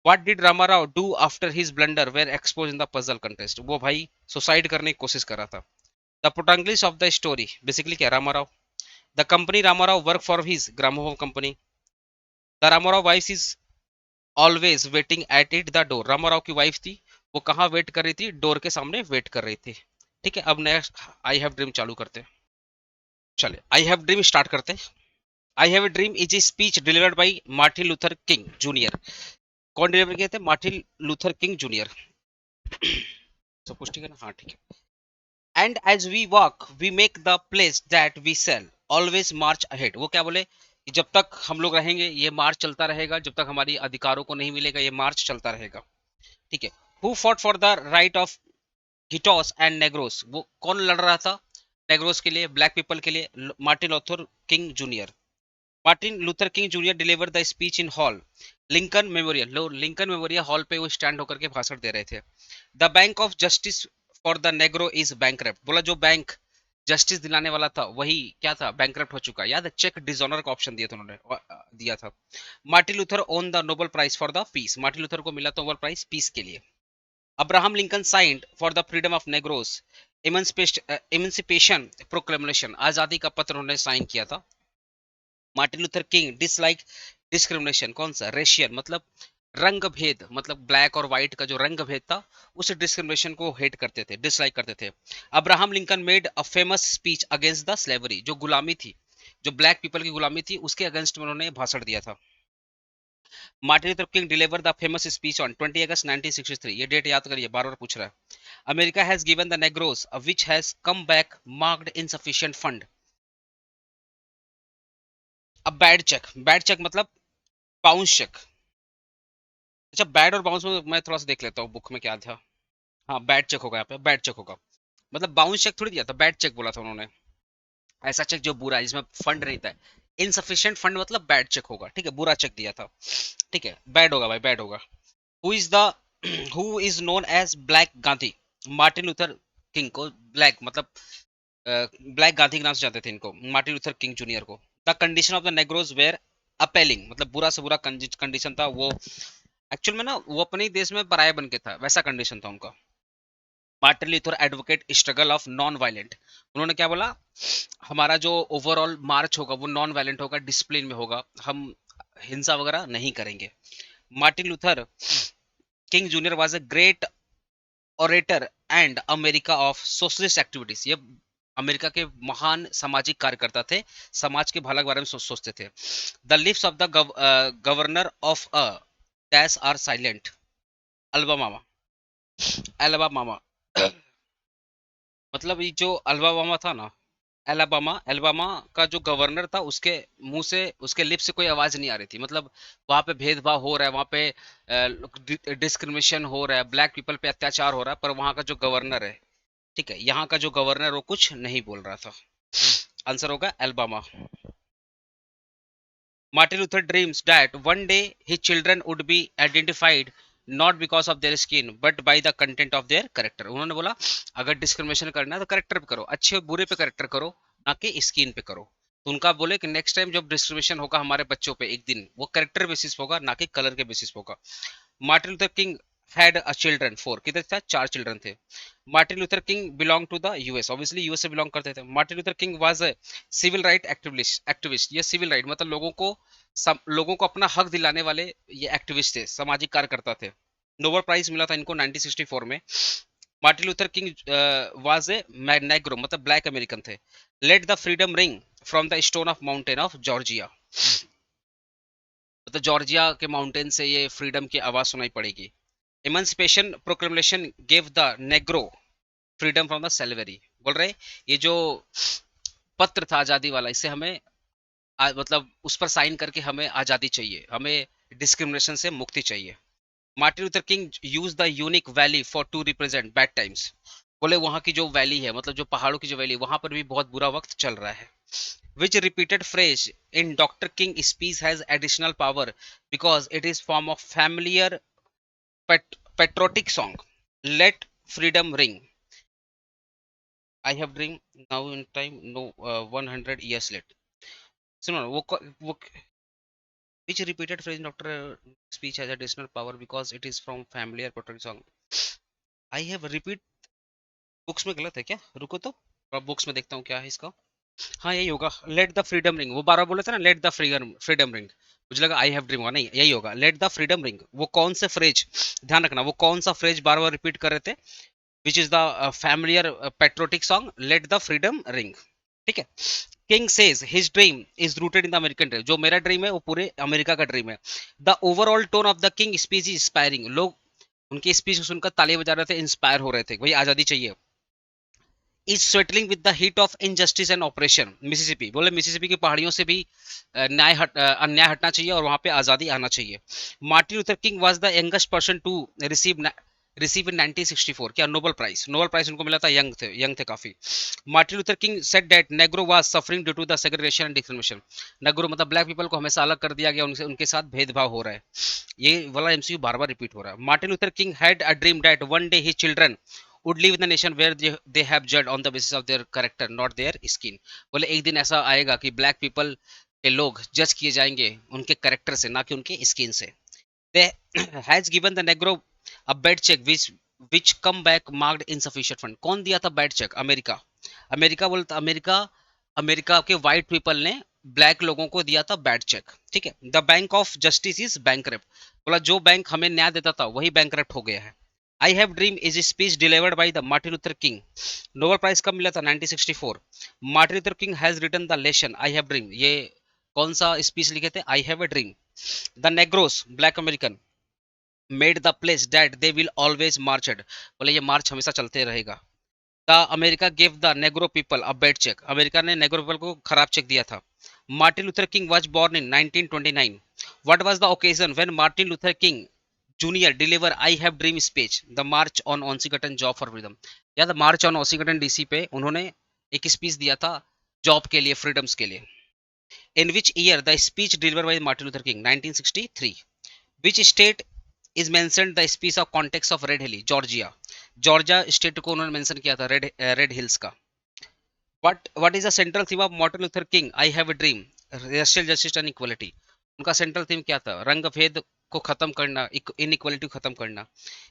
What did Ramarao do after his blunder were exposed in the puzzle contest, वो भाई सुसाइड करने की कोशिश कर रहा था। The protagonist of the story basically क्या, Ramarao. The company Ramarao work for his gramophone company, the Ramarao wife is always waiting at it the door, Ramarao की वाइफ थी वो कहाँ वेट कर रही थी, डोर के सामने वेट कर रही थी। ठीक है, अब नेक्स्ट आई हैव ड्रीम चालू करते हैं, चले आई हैव ड्रीम स्टार्ट करते हैं। I have a dream is a speech delivered by Martin Luther King junior, कौन डिलीवर किए थे, मार्टिन लूथर किंग जूनियर, सब कुछ ठीक है ना, हाँ ठीक है। And as we walk we make the place that we cell always march ahead, वो क्या बोले कि जब तक हम लोग रहेंगे ये मार्च चलता रहेगा, जब तक हमारी अधिकारों को नहीं मिलेगा ये मार्च चलता रहेगा। ठीक है, who fought for the right of ghettos and negroes, वो कौन लड़ रहा था नेग्रोस के लिए, ब्लैक पीपल के लिए, Martin Luther King junior. Martin Luther King junior deliver the speech in hall Lincoln memorial. Low Lincoln memorial hall पे वो स्टैंड होकर के भाषण दे रहे थे। The bank of justice for the negro is bankrupt. बोला जो बैंक जस्टिस दिलाने वाला था वही क्या था, बैंकरप्ट हो चुका है। याद है, चेक डिसऑनर का ऑप्शन दिया था उन्होंने, दिया था। Martin Luther won the Nobel prize for the peace. Martin Luther को मिला था नोबेल प्राइज पीस के लिए। Abraham Lincoln signed for the freedom of negroes emancipation proclamation. आजादी का पत्र उन्होंने साइन किया था। Martin Luther King dislike discrimination. कौन सा, रेशियल मतलब रंग भेद, मतलब ब्लैक और व्हाइट का जो रंग भेद था उस डिस्क्रिमिनेशन को हेट करते थे, डिसलाइक करते थे। Abraham Lincoln made a famous speech against the slavery. जो गुलामी थी, जो ब्लैक पीपल की गुलामी थी, उसके अगेंस्ट में उन्होंने भाषण दिया था। Martin Luther King deliver the famous speech on 20 August 1963। ये डेट याद करिए, बार बार पूछ रहा है। America has given the negroes which has come back marked insufficient fund a bad cheque. Bad cheque मतलब बाउंस चेक। अच्छा, बैड और बाउंस में मैं थोड़ा सा देख लेता हूँ बुक में क्या था। हाँ, बैड चेक होगा, यहाँ पे बैड चेक होगा। मतलब बाउंस चेक थोड़ी दिया था, बैड चेक बोला था उन्होंने। ऐसा चेक जो बुरा है, जिसमें फंड रहता है। इनसफिशिएंट फंड मतलब बैड चेक होगा, ठीक है, बुरा चेक दिया था। ठीक है, बैड होगा भाई, बैड होगा। Who is the who is known as black Gandhi. Martin Luther King को ब्लैक मतलब ब्लैक गांधी के नाम से जानते थे इनको, मार्टिन लूथर किंग जूनियर को। The condition of the negroes were appalling, मतलब बुरा से बुरा कंडीशन था वो। एक्चुअल में ना वो अपने ही देश में पराया बन के था, वैसा कंडीशन था उनका। Martin Luther advocate struggle of non violent. उन्होंने क्या बोला, हमारा जो ओवरऑल मार्च होगा वो नॉन वायलेंट होगा, डिसिप्लिन में होगा, हम हिंसा वगैरह नहीं करेंगे। Martin Luther King junior was a great orator and America of socialist activities. ये अमेरिका के महान सामाजिक कार्यकर्ता थे, समाज के भला के बारे में सोचते थे। The lips of the governor of a dash are silent. Alabama, Alabama मतलब ये जो अल्बामा था ना, एलाबामा, एल्बामा का जो गवर्नर था उसके मुंह से, उसके लिप से कोई आवाज नहीं आ रही थी। मतलब वहां पे भेदभाव हो रहा है, वहां पे डिस्क्रिमिनेशन हो रहा है, ब्लैक पीपल पे अत्याचार हो रहा है, पर वहां का जो गवर्नर है, ठीक है, यहाँ का जो गवर्नर वो कुछ नहीं बोल रहा था। आंसर होगा Alabama. Martin Luther dreams that one day his children would be identified not because of their skin but by the content of their character। उन्होंने बोला अगर डिस्क्रिमिनेशन करना है तो करेक्टर पे करो, अच्छे बुरे पे करेक्टर करो, ना कि स्किन पे करो। तो उनका बोले कि नेक्स्ट टाइम जब डिस्क्रिमिनेशन होगा हमारे बच्चों पे एक दिन, वो करेक्टर बेसिस पे होगा, ना कि कलर के बेसिस पे होगा। Martin Luther King had a children four, कितने था, चार चिल्ड्रन थे। Martin Luther King belong to the US, obviously US से बिलोंग करते थे। Martin Luther King was a civil right activist. ये सिविल राइट मतलब लोगों को अपना हक दिलाने वाले ये एक्टिविस्ट थे, सामाजिक कार्यकर्ता थे। नोबेल प्राइज मिला था इनको 1964 में। Martin Luther King was a negro मतलब ब्लैक अमेरिकन थे। Late the freedom ring from the stone of mountain of Georgia. मतलब जॉर्जिया के माउंटेन से ये फ्रीडम की आवाज सुनाई पड़ेगी। इमांसिपेशन proclamation give the negro freedom from the slavery. बोल रहे ये जो पत्र था आजादी वाला, इससे हमें मतलब उस पर साइन करके हमें आजादी चाहिए, हमें डिस्क्रिमिनेशन से मुक्ति चाहिए। Martin Luther King use the unique valley for to represent bad times. बोले वहां की जो वैली है, मतलब जो पहाड़ों की जो वैली, वहां पर भी बहुत बुरा वक्त चल रहा है। Which repeated phrase in doctor king speech has additional power because it is form of familiar patriotic song. Let freedom ring, I have dream now in time no 100 years late. सुनो ना, वो which repeated phrase in Dr. speech has additional power because it is from family or patriotic song। I have repeat books में गलत है क्या, रुको तो books में देखता हूँ क्या है इसका। हाँ यही होगा, लेट द फ्रीडम रिंग। वो बार बार बोले थे ना, लेट द फ्रीडम रिंग, मुझे लगा आई हैव ड्रीम होगा, नहीं यही होगा, लेट द फ्रीडम रिंग। वो कौन से फ्रेज, ध्यान रखना, वो कौन सा फ्रेज बार बार रिपीट कर रहे थे, which is the familiar patriotic song late the freedom ring. ठीक है। King says his dream is rooted in the American dream. जो मेरा ड्रीम है वो पूरे अमेरिका का ड्रीम है। The overall tone of the king speech is inspiring. लोग उनकी स्पीच को सुनकर ताली बजा रहे थे, इंस्पायर हो रहे थे, भाई आजादी चाहिए। Is sweltering with the heat of injustice and operation Mississippi. बोले मिसिसिपी की पहाड़ियों से भी अन्याय हटना चाहिए और वहां पे आजादी आना चाहिए। Martin Luther King was the youngest person to receive receive in 1964, क्या नोबेल प्राइज, नोबेल प्राइज उनको मिला था, यंग थे काफी। Martin Luther King said that negro was suffering due to the segregation and discrimination, negro मतलब black people को हमेशा अलग कर दिया गया, उनसे उनके साथ भेदभाव हो रहा है। ये वाला एमसीयू बार बार रिपीट हो रहा है। Martin Luther King had a dream that one day his children would live in a nation where they have judged on the basis of their character not their skin। बोले एक दिन ऐसा आएगा कि ब्लैक पीपल के लोग जज किए जाएंगे उनके करेक्टर से, ना कि उनके स्किन से। they has given the negro a bad check which come back marked insufficient fund। कौन दिया था बैड चेक? अमेरिका। अमेरिका बोलता, अमेरिका के व्हाइट पीपल ने ब्लैक लोगों को दिया था बैड चेक, ठीक है। The bank of justice is bankrupt, बोला जो बैंक हमें न्याय देता था वही बैंकरप्ट हो गया है। I have dream is speech delivered by the Martin Luther King, Nobel prize कब मिला था? 1964। Martin Luther King has written the lesson I have dream, ये कौन सा स्पीच लिखे थे? I have a dream. The negroes black American made the place that they will always marched, बोले ये मार्च हमेशा चलते रहेगा। The America give the negro people a bad check, America ने नेग्रो पीपल को खराब चेक दिया था। Martin Luther King was born in 1929, what was the occasion when Martin Luther King junior deliver I have dream speech? The march on Washington job for freedom, या the march on Washington DC पे उन्होंने एक speech दिया था job के लिए, freedoms के लिए। In which year the speech deliver by Martin Luther King? 1963। Which state is mentioned the speech of context of red hilly? Georgia, Georgia state को उन्होंने मेंशन किया था रेड हिल्स का। What is the central theme of Martin Luther King I have a dream? Racial justice and equality, उनका central theme क्या था? रंग भेद को खत्म करना, इनइक्वालिटी को खत्म करना।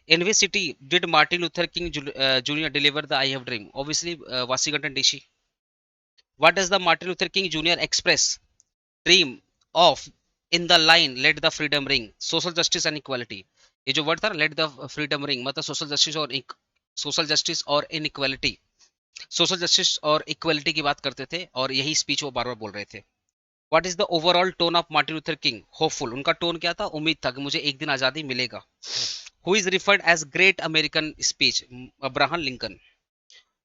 In which city did Martin Luther King junior deliver the I have dream? Obviously Washington DC. What does the Martin Luther King junior express dream of in the line let the freedom ring? Social justice and equality, ये जो word था let the freedom ring, मतलब social justice और inequality, social justice और equality की बात करते थे, और यही स्पीच वो बार बार बोल रहे थे। What is the overall tone of Martin Luther king? Hopeful, उनका टोन क्या था? उम्मीद था कि मुझे एक दिन आजादी मिलेगा। Who is referred as great American speech? Abraham Lincoln.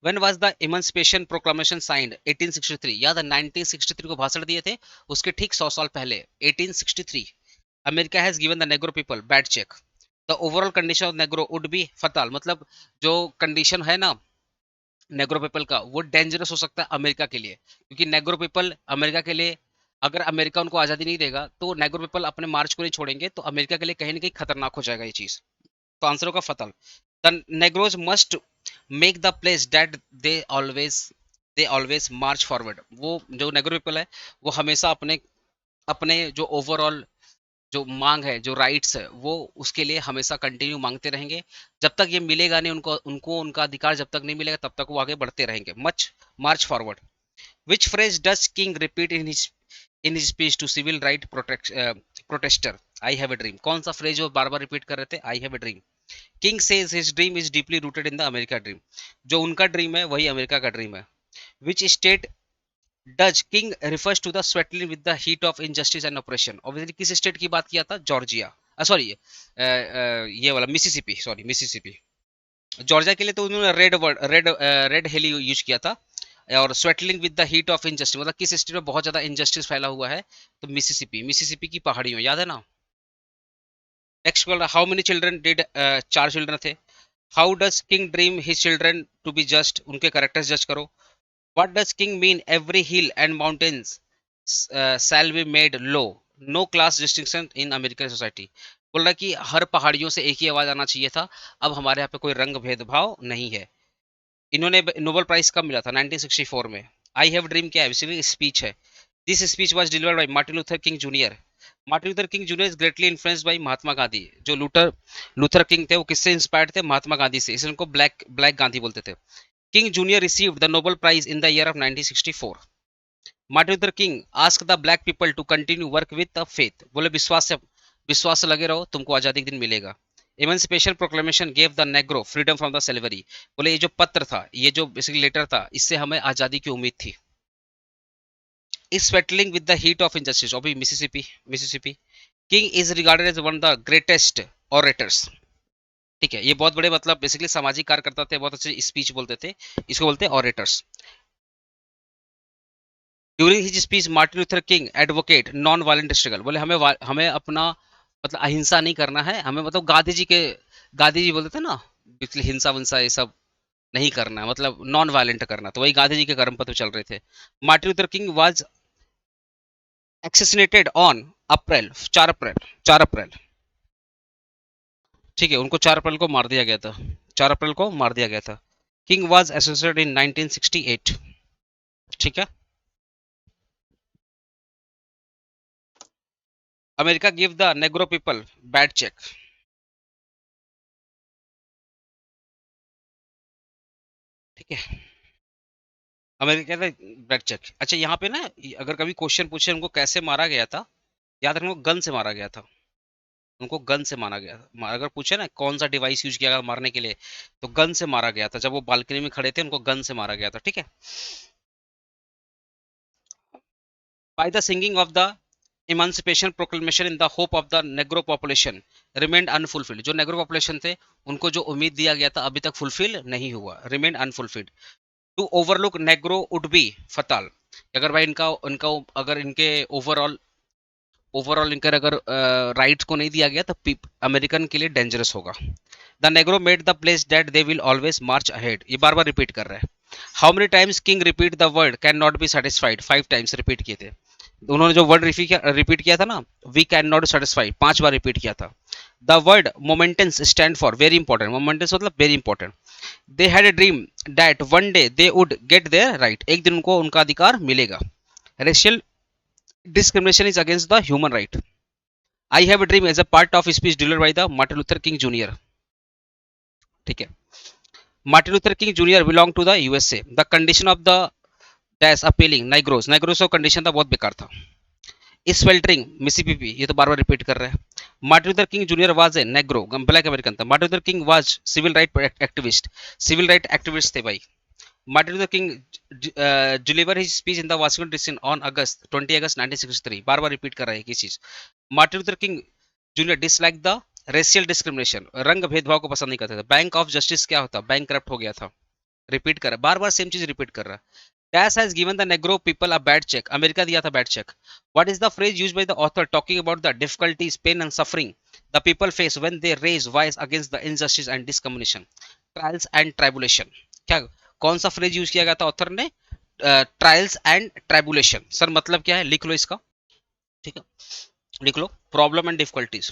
When was the emancipation proclamation signed? 1863, याद है 1963 को भाषण दिए थे, उसके ठीक 100 साल पहले 1863। America has given the negro people bad check, the overall condition of negro would be fatal, मतलब जो कंडीशन है ना नेग्रो पीपल का, वो डेंजरस हो सकता है अमेरिका के लिए, क्योंकि नेग्रो पीपल अमेरिका के लिए, अगर अमेरिका उनको आज़ादी नहीं देगा तो नेग्रो पीपल अपने मार्च को नहीं छोड़ेंगे, तो अमेरिका के लिए कहीं ना कहीं खतरनाक हो जाएगा ये चीज़। तो आंसर होगा fatal. The negroes must make the place that they always march forward, वो जो नेग्रो पीपल है वो हमेशा अपने अपने जो ओवरऑल जो मांग है, जो राइट्स है, वो उसके लिए हमेशा कंटिन्यू मांगते रहेंगे। जब तक ये मिलेगा नहीं उनको, उनका अधिकार जब तक नहीं मिलेगा तब तक वो आगे बढ़ते रहेंगे। Much march forward. Which phrase does King repeat in his speech to civil right protester? I have a dream, कौन सा फ्रेज वो बार बार रिपीट कर रहे थे? I have a dream. King says his dream is deeply rooted in the America dream, जो उनका dream है वही अमेरिका का ड्रीम है। Which state does king refers to the sweltering with the heat of injustice and operation? Obviously किस स्टेट की बात किया था? जॉर्जिया, सॉरी ये वाला मिसिसिपी, सॉरी मिसिसिपी। जॉर्जिया के लिए तो उन्होंने रेड हेली यूज किया था, और sweltering with the heat of injustice मतलब किस स्टेट में बहुत ज्यादा इनजस्टिस फैला हुआ है? तो मिसिसिपी, मिसिसिपी की पहाड़ियों, याद है ना। Next question, how many children did, 4 children थे। How does king dream his children to be just? उनके कैरेक्टर्स जज करो। What does king mean every hill and mountains shall be made low, no class distinction in American society? बोल रहा है कि हर पहाड़ियों से एक ही आवाज आना चाहिए था, अब हमारे यहाँ पे कोई रंग भेदभाव नहीं है। इन्होंने नोबेल प्राइज कब मिला था? 1964 में। आई हैव ड्रीम क्या है? बेसिकली स्पीच है। This speech was delivered by Martin Luther King junior. Martin Luther King junior is greatly influenced by Mahatma Gandhi. जो लूथर किंग थे वो किससे इंस्पायर्ड थे? महात्मा गांधी से, इसलिए उनको ब्लैक ब्लैक गांधी बोलते थे। King junior received the Nobel prize in the year of 1964। Martin Luther King ask the black people to continue work with the faith, बोले विश्वास से लगे रहो, तुमको आजादी के दिन मिलेगा। Emancipation proclamation gave the negro freedom from the slavery, बोले ये जो पत्र था, ये जो बेसिकली लेटर था, इससे हमें आजादी की उम्मीद थी। Is sweltering with the heat of injustice, अभी Mississippi, king is regarded as one of the greatest orators, ठीक है, ये बहुत बड़े मतलब बेसिकली सामाजिक कार्यकर्ता थे, बहुत अच्छे स्पीच बोलते थे, इसको बोलते हैं orators. During his speech Martin Luther king advocate non violent struggle, बोले हमें अपना मतलब अहिंसा नहीं करना है, हमें मतलब गांधी जी के गांधी जी बोलते थे ना, पिछले हिंसा विंसा ये सब नहीं करना, मतलब नॉन वायलेंट करना, तो वही गांधी जी के कर्म पथ पे चल रहे थे। Martin Luther King was assassinated on April 4 April 4 April, ठीक है, उनको 4 अप्रैल को मार दिया गया था, 4 अप्रैल को मार दिया गया था। किंग वाज एसोसिएटेड इन 1968, ठीक है। America give the negro people bad check, ठीक है। अमेरिका का बैड चेक। अच्छा यहाँ पे ना, अगर कभी क्वेश्चन पूछे उनको कैसे मारा गया था, याद रखना उनको गन से मारा गया था, उनको गन से मारा गया था। अगर पूछे ना कौन सा डिवाइस यूज किया गया मारने के लिए, तो गन से मारा गया था। जब वो बालकनी में खड़े थे उनको गन से मारा गया था, ठीक है। By the singing of the इमांसिपेशन proclamation in the hope of the Negro population remained unfulfilled, जो नेग्रो पॉपुलेशन थे उनको जो उम्मीद दिया गया था अभी तक फुलफिल नहीं हुआ, remained unfulfilled. To overlook negro would be fatal, अगर भाई इनका इनका अगर इनके ओवरऑल ओवरऑल इनका अगर राइट्स को नहीं दिया गया तो अमेरिकन के लिए डेंजरस होगा। The negro made the place that they will always march ahead, ये बार बार रिपीट कर रहा है। How many times king repeat the word can not be satisfied, 5 times repeat किए थे। उन्होंने जो वर्ड रिपीट किया था ना, वी कैन नॉट सेटिस्फाई, 5 बार रिपीट किया था। The word momentous stand for very important, momentous मतलब very important. They had a dream that one day they would get there right, एक दिन उनको उनका अधिकार मिलेगा। Racial discrimination is against the human right. I have a dream as a part of a speech delivered by the Martin Luther King Jr. ठीक है। Martin Luther King junior belong to the USA, the condition of the dash appealing negroes, negroes का condition था बहुत बेकार था। Sweltering Mississippi, ये तो बार बार रिपीट कर रहा है। Martin Luther King junior was a negro, black American था। Martin Luther King was civil right activist, civil right activist थे भाई। Martin Luther King deliver his speech in the Washington DC on August 20 August 1963, बार बार repeat कर रहा है एक ही चीज। Martin Luther King junior dislike the racial discrimination, रंग भेदभाव को पसंद नहीं करते थे। बैंक ऑफ जस्टिस क्या होता, बैंक करप्ट हो गया था, रिपीट कर रहा है, बार बार सेम चीज रिपीट कर रहा है। Dash has given the negro people a bad check, America दिया था bad check. What is the phrase used by the author talking about the difficulties pain and suffering the people face when they raise voice against the injustice and discrimination, trials and tribulation. क्या, कौन सा phrase use किया गया था author ने, trials and tribulation. Sir मतलब क्या है, लिख लो इसका, ठीक है, लिख लो, problem and difficulties,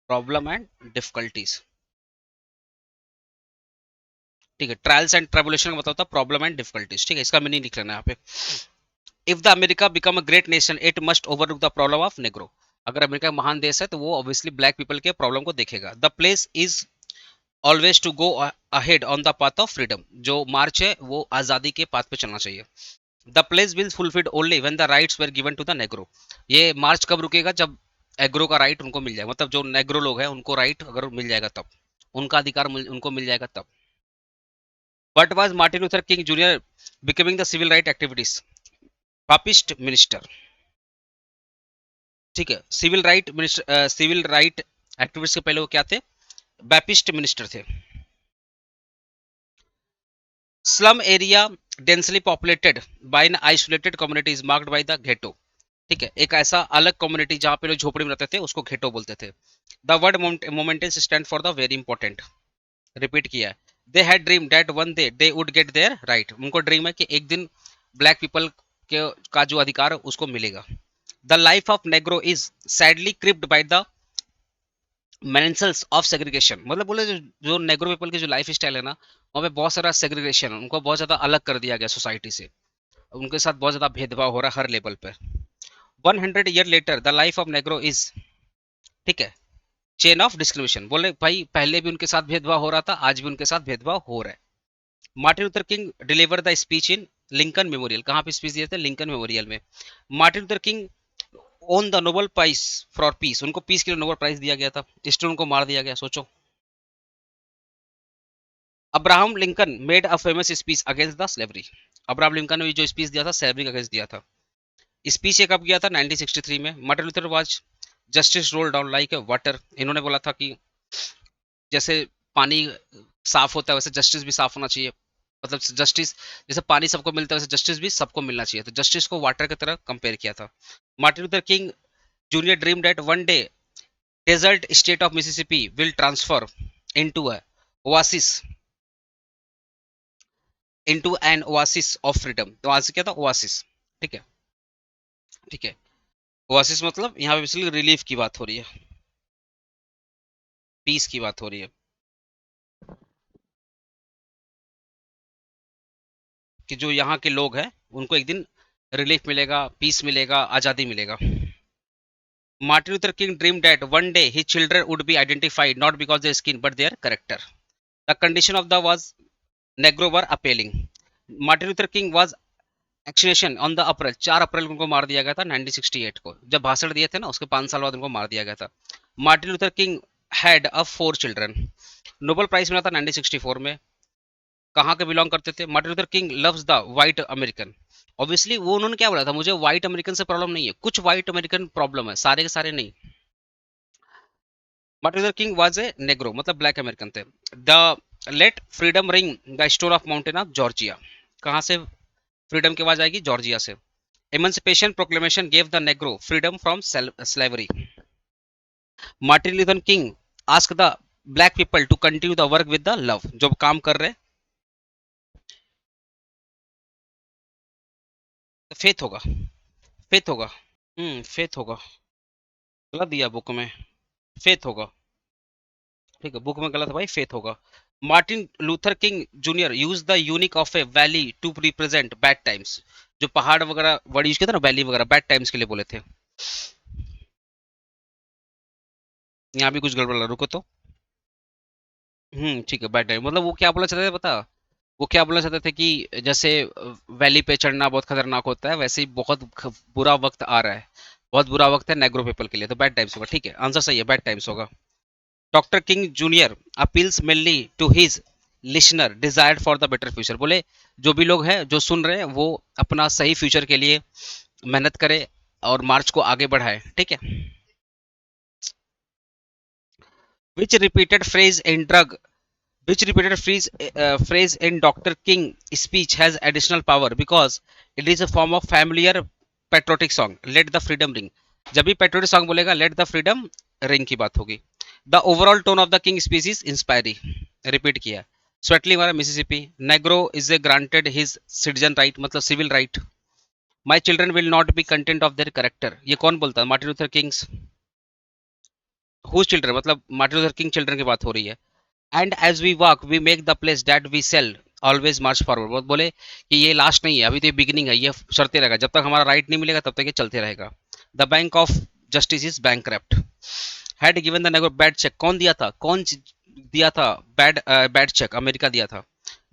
problem and difficulties, ठीक है। ट्रायल्स एंड ट्राइबुलेशन का मतलब था प्रॉब्लम एंड डिफिकल्टीज, ठीक है, इसका मीनिंग लिख लेना यहाँ पे। If the America become a great nation it must overlook the problem of negro, अगर अमेरिका महान देश है तो वो ऑब्वियसली ब्लैक पीपल के प्रॉब्लम को देखेगा। The place is always to go ahead on the path of freedom, जो मार्च है वो आजादी के पाथ पे चलना चाहिए। The place will fulfilled only when the rights were given to the negro, ये मार्च कब रुकेगा, जब एग्रो का राइट उनको मिल जाएगा, मतलब जो नेग्रो लोग हैं उनको राइट अगर मिल जाएगा तब, उनका अधिकार उनको मिल जाएगा तब। What was Martin Luther King Jr. becoming the civil right activities? Baptist minister, ठीक है। Civil right minister, civil right activist के पहले वो क्या थे, बैपिस्ट मिनिस्टर थे। Slum area densely populated by an isolated community is marked by the ghetto, ठीक है, एक ऐसा अलग कम्युनिटी जहां पे लोग झोपड़ी में रहते थे उसको घेटो बोलते थे। The word momentous stand for the very important, repeat किया है। They had dream that one day they would get there right, उनको ड्रीम है कि एक दिन ब्लैक पीपल के का जो अधिकार है उसको मिलेगा। The life of negro is sadly crippled by the manacles of segregation, मतलब बोले जो नेग्रो पीपल की जो लाइफ स्टाइल है ना, वहाँ पे बहुत सारा सेग्रीगेशन, उनको बहुत ज्यादा अलग कर दिया गया सोसाइटी से, उनके साथ बहुत ज्यादा भेदभाव हो रहा है हर लेवल पर। 100 year later the life of negro is, ठीक है, चेन ऑफ डिस्क्रिमिनेशन, बोले भाई पहले भी उनके साथ भेदभाव हो रहा था, आज भी उनके साथ भेदभाव हो रहा है। Martin Luther King deliver the speech in Lincoln memorial, कहाँ पे स्पीच दिए थे, लिंकन मेमोरियल में। Martin Luther King won the Nobel prize for peace, उनको पीस के लिए नोबल प्राइज दिया गया था, इसलिए उनको मार दिया गया, सोचो। Abraham Lincoln made a famous speech against the slavery, Abraham Lincoln ने जो स्पीच दिया था स्लेवरी का अगेंस्ट दिया था। स्पीच ये कब किया था, 1963 में। Martin Luther was justice roll down like a water, इन्होंने बोला था कि जैसे पानी साफ होता है वैसे जस्टिस भी साफ होना चाहिए, मतलब जस्टिस जैसे पानी सबको मिलता है वैसे जस्टिस भी सबको मिलना चाहिए, तो जस्टिस को वाटर की तरह कंपेयर किया था। Martin Luther King junior dream that one day desert state of Mississippi will transfer into a oasis, into an oasis of freedom। तो आज क्या था, oasis। ठीक है, ठीक है। oasis मतलब यहाँ पे बेसिकली रिलीफ की बात हो रही है, पीस की बात हो रही है, कि जो यहाँ के लोग हैं उनको एक दिन रिलीफ मिलेगा, पीस मिलेगा, आजादी मिलेगा। Martin Luther King dreamed that one day his children would be identified not because their skin but their character. The condition of the was Negro were appealing. Martin Luther King was assassination on the April, 4 April को उनको मार दिया गया था 1968 को, जब भाषण दिए थे ना उसके 5 साल बाद उनको मार दिया गया था। Martin Luther King had a 4 children. Nobel prize मिला था 1964 में। कहाँ के बिलोंग करते थे? Martin Luther King loves the white American. Obviously वो उन्होंने क्या बोला था, मुझे व्हाइट अमेरिकन से प्रॉब्लम नहीं है, कुछ व्हाइट अमेरिकन प्रॉब्लम है, सारे के सारे नहीं। Martin Luther King was a negro, मतलब ब्लैक अमेरिकन थे। The let freedom ring the stone of mountain of Georgia. कहाँ से फ्रीडम की आवाज आएगी? जॉर्जिया से। Emancipation proclamation gave the negro freedom from slavery. Martin Luther King ask the black people to continue the work with the love. जो काम कर रहे, फेथ होगा, फेथ होगा, फेथ होगा। गलत दिया बुक में, फेथ होगा। ठीक है, बुक में गलत है भाई, फेथ होगा। Martin Luther King junior use the unique of a valley to represent bad times. जो पहाड़ वगैरह वर्ड यूज किया था ना, वैली वगैरह, बैड टाइम्स के लिए बोले थे। यहाँ भी कुछ गड़बड़ लगा, रुको तो। ठीक है, बैड टाइम मतलब वो क्या बोलना चाहते थे पता? वो क्या बोलना चाहते थे कि जैसे वैली पे चढ़ना बहुत खतरनाक होता है, वैसे ही बहुत बुरा वक्त आ रहा है, बहुत बुरा वक्त है नेग्रो पीपल के लिए, तो बैड टाइम्स होगा। ठीक है, आंसर सही है, बैड टाइम्स होगा। Doctor King junior appeals mainly to his listener desired for the better future. बोले जो भी लोग हैं जो सुन रहे हैं वो अपना सही फ्यूचर के लिए मेहनत करे और मार्च को आगे बढ़ाए। ठीक है। Which repeated phrase in drug which repeated phrase in Dr. King speech has additional power because it is a form of familiar patriotic song, let the freedom ring। जब भी patriotic song बोलेगा let the freedom ring की बात होगी। The overall tone of the King speech is inspiring, repeat किया। Sweatly हमारा Mississippi, Negro is a granted his citizen right, मतलब civil right। My children will not be content of their character, ये कौन बोलता है? Martin Luther Kings. Whose children मतलब Martin Luther King children की बात हो रही है। And as we walk we make the place that we cell always march forward. बोले कि ये लास्ट नहीं है, अभी तो ये बिगिनिंग है, ये चलते रहेगा, जब तक हमारा राइट नहीं मिलेगा तब तक ये चलते रहेगा। The bank of justice is bankrupt. Had given the negro bad check. कौन दिया था? कौन दिया था बैड बैड चेक? अमेरिका दिया था।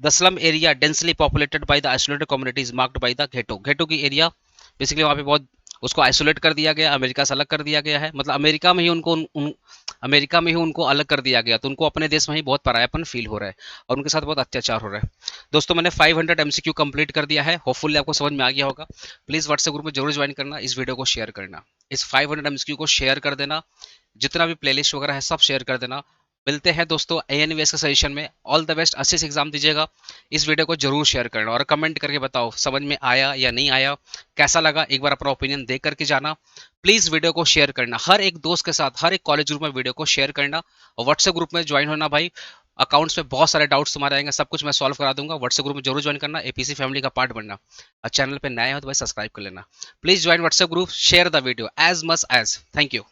The slum area densely populated by the isolated communities marked by the ghetto. Ghetto की एरिया बेसिकली वहाँ पे बहुत, उसको आइसोलेट कर दिया गया, अमेरिका से अलग कर दिया गया है, मतलब अमेरिका में ही उनको अमेरिका में ही उनको अलग कर दिया गया, तो उनको अपने देश में ही बहुत परायापन फील हो रहा है और उनके साथ बहुत अत्याचार हो रहा है। दोस्तों मैंने 500 एमसीक्यू कंप्लीट कर दिया है, होपफुली आपको समझ में आ गया होगा। प्लीज व्हाट्सएप ग्रुप में जरूर ज्वाइन करना, इस वीडियो को शेयर करना, इस 500 एमसीक्यू को शेयर कर देना, जितना भी प्लेलिस्ट वगैरह है सब शेयर कर देना। मिलते हैं दोस्तों एएनवीएस के सजेशन में। ऑल द बेस्ट, अच्छे से एग्जाम दीजिएगा। इस वीडियो को जरूर शेयर करना और कमेंट करके बताओ समझ में आया या नहीं आया, कैसा लगा, एक बार अपना ओपिनियन दे करके जाना। प्लीज वीडियो को शेयर करना, हर एक दोस्त के साथ, हर एक कॉलेज ग्रुप में वीडियो को शेयर करना और व्हाट्सएप ग्रुप में ज्वाइन होना भाई। अकाउंट्स में बहुत सारे डाउट्स तुम्हारे आएंगे, सब कुछ मैं सॉल्व करा दूंगा। व्हाट्सएप ग्रुप में जरूर ज्वाइन करना, एपीसी फैमिली का पार्ट बनना और चैनल पे नए हो तो भाई सब्सक्राइब कर लेना। Please join WhatsApp group, share the video as much as. Thank you.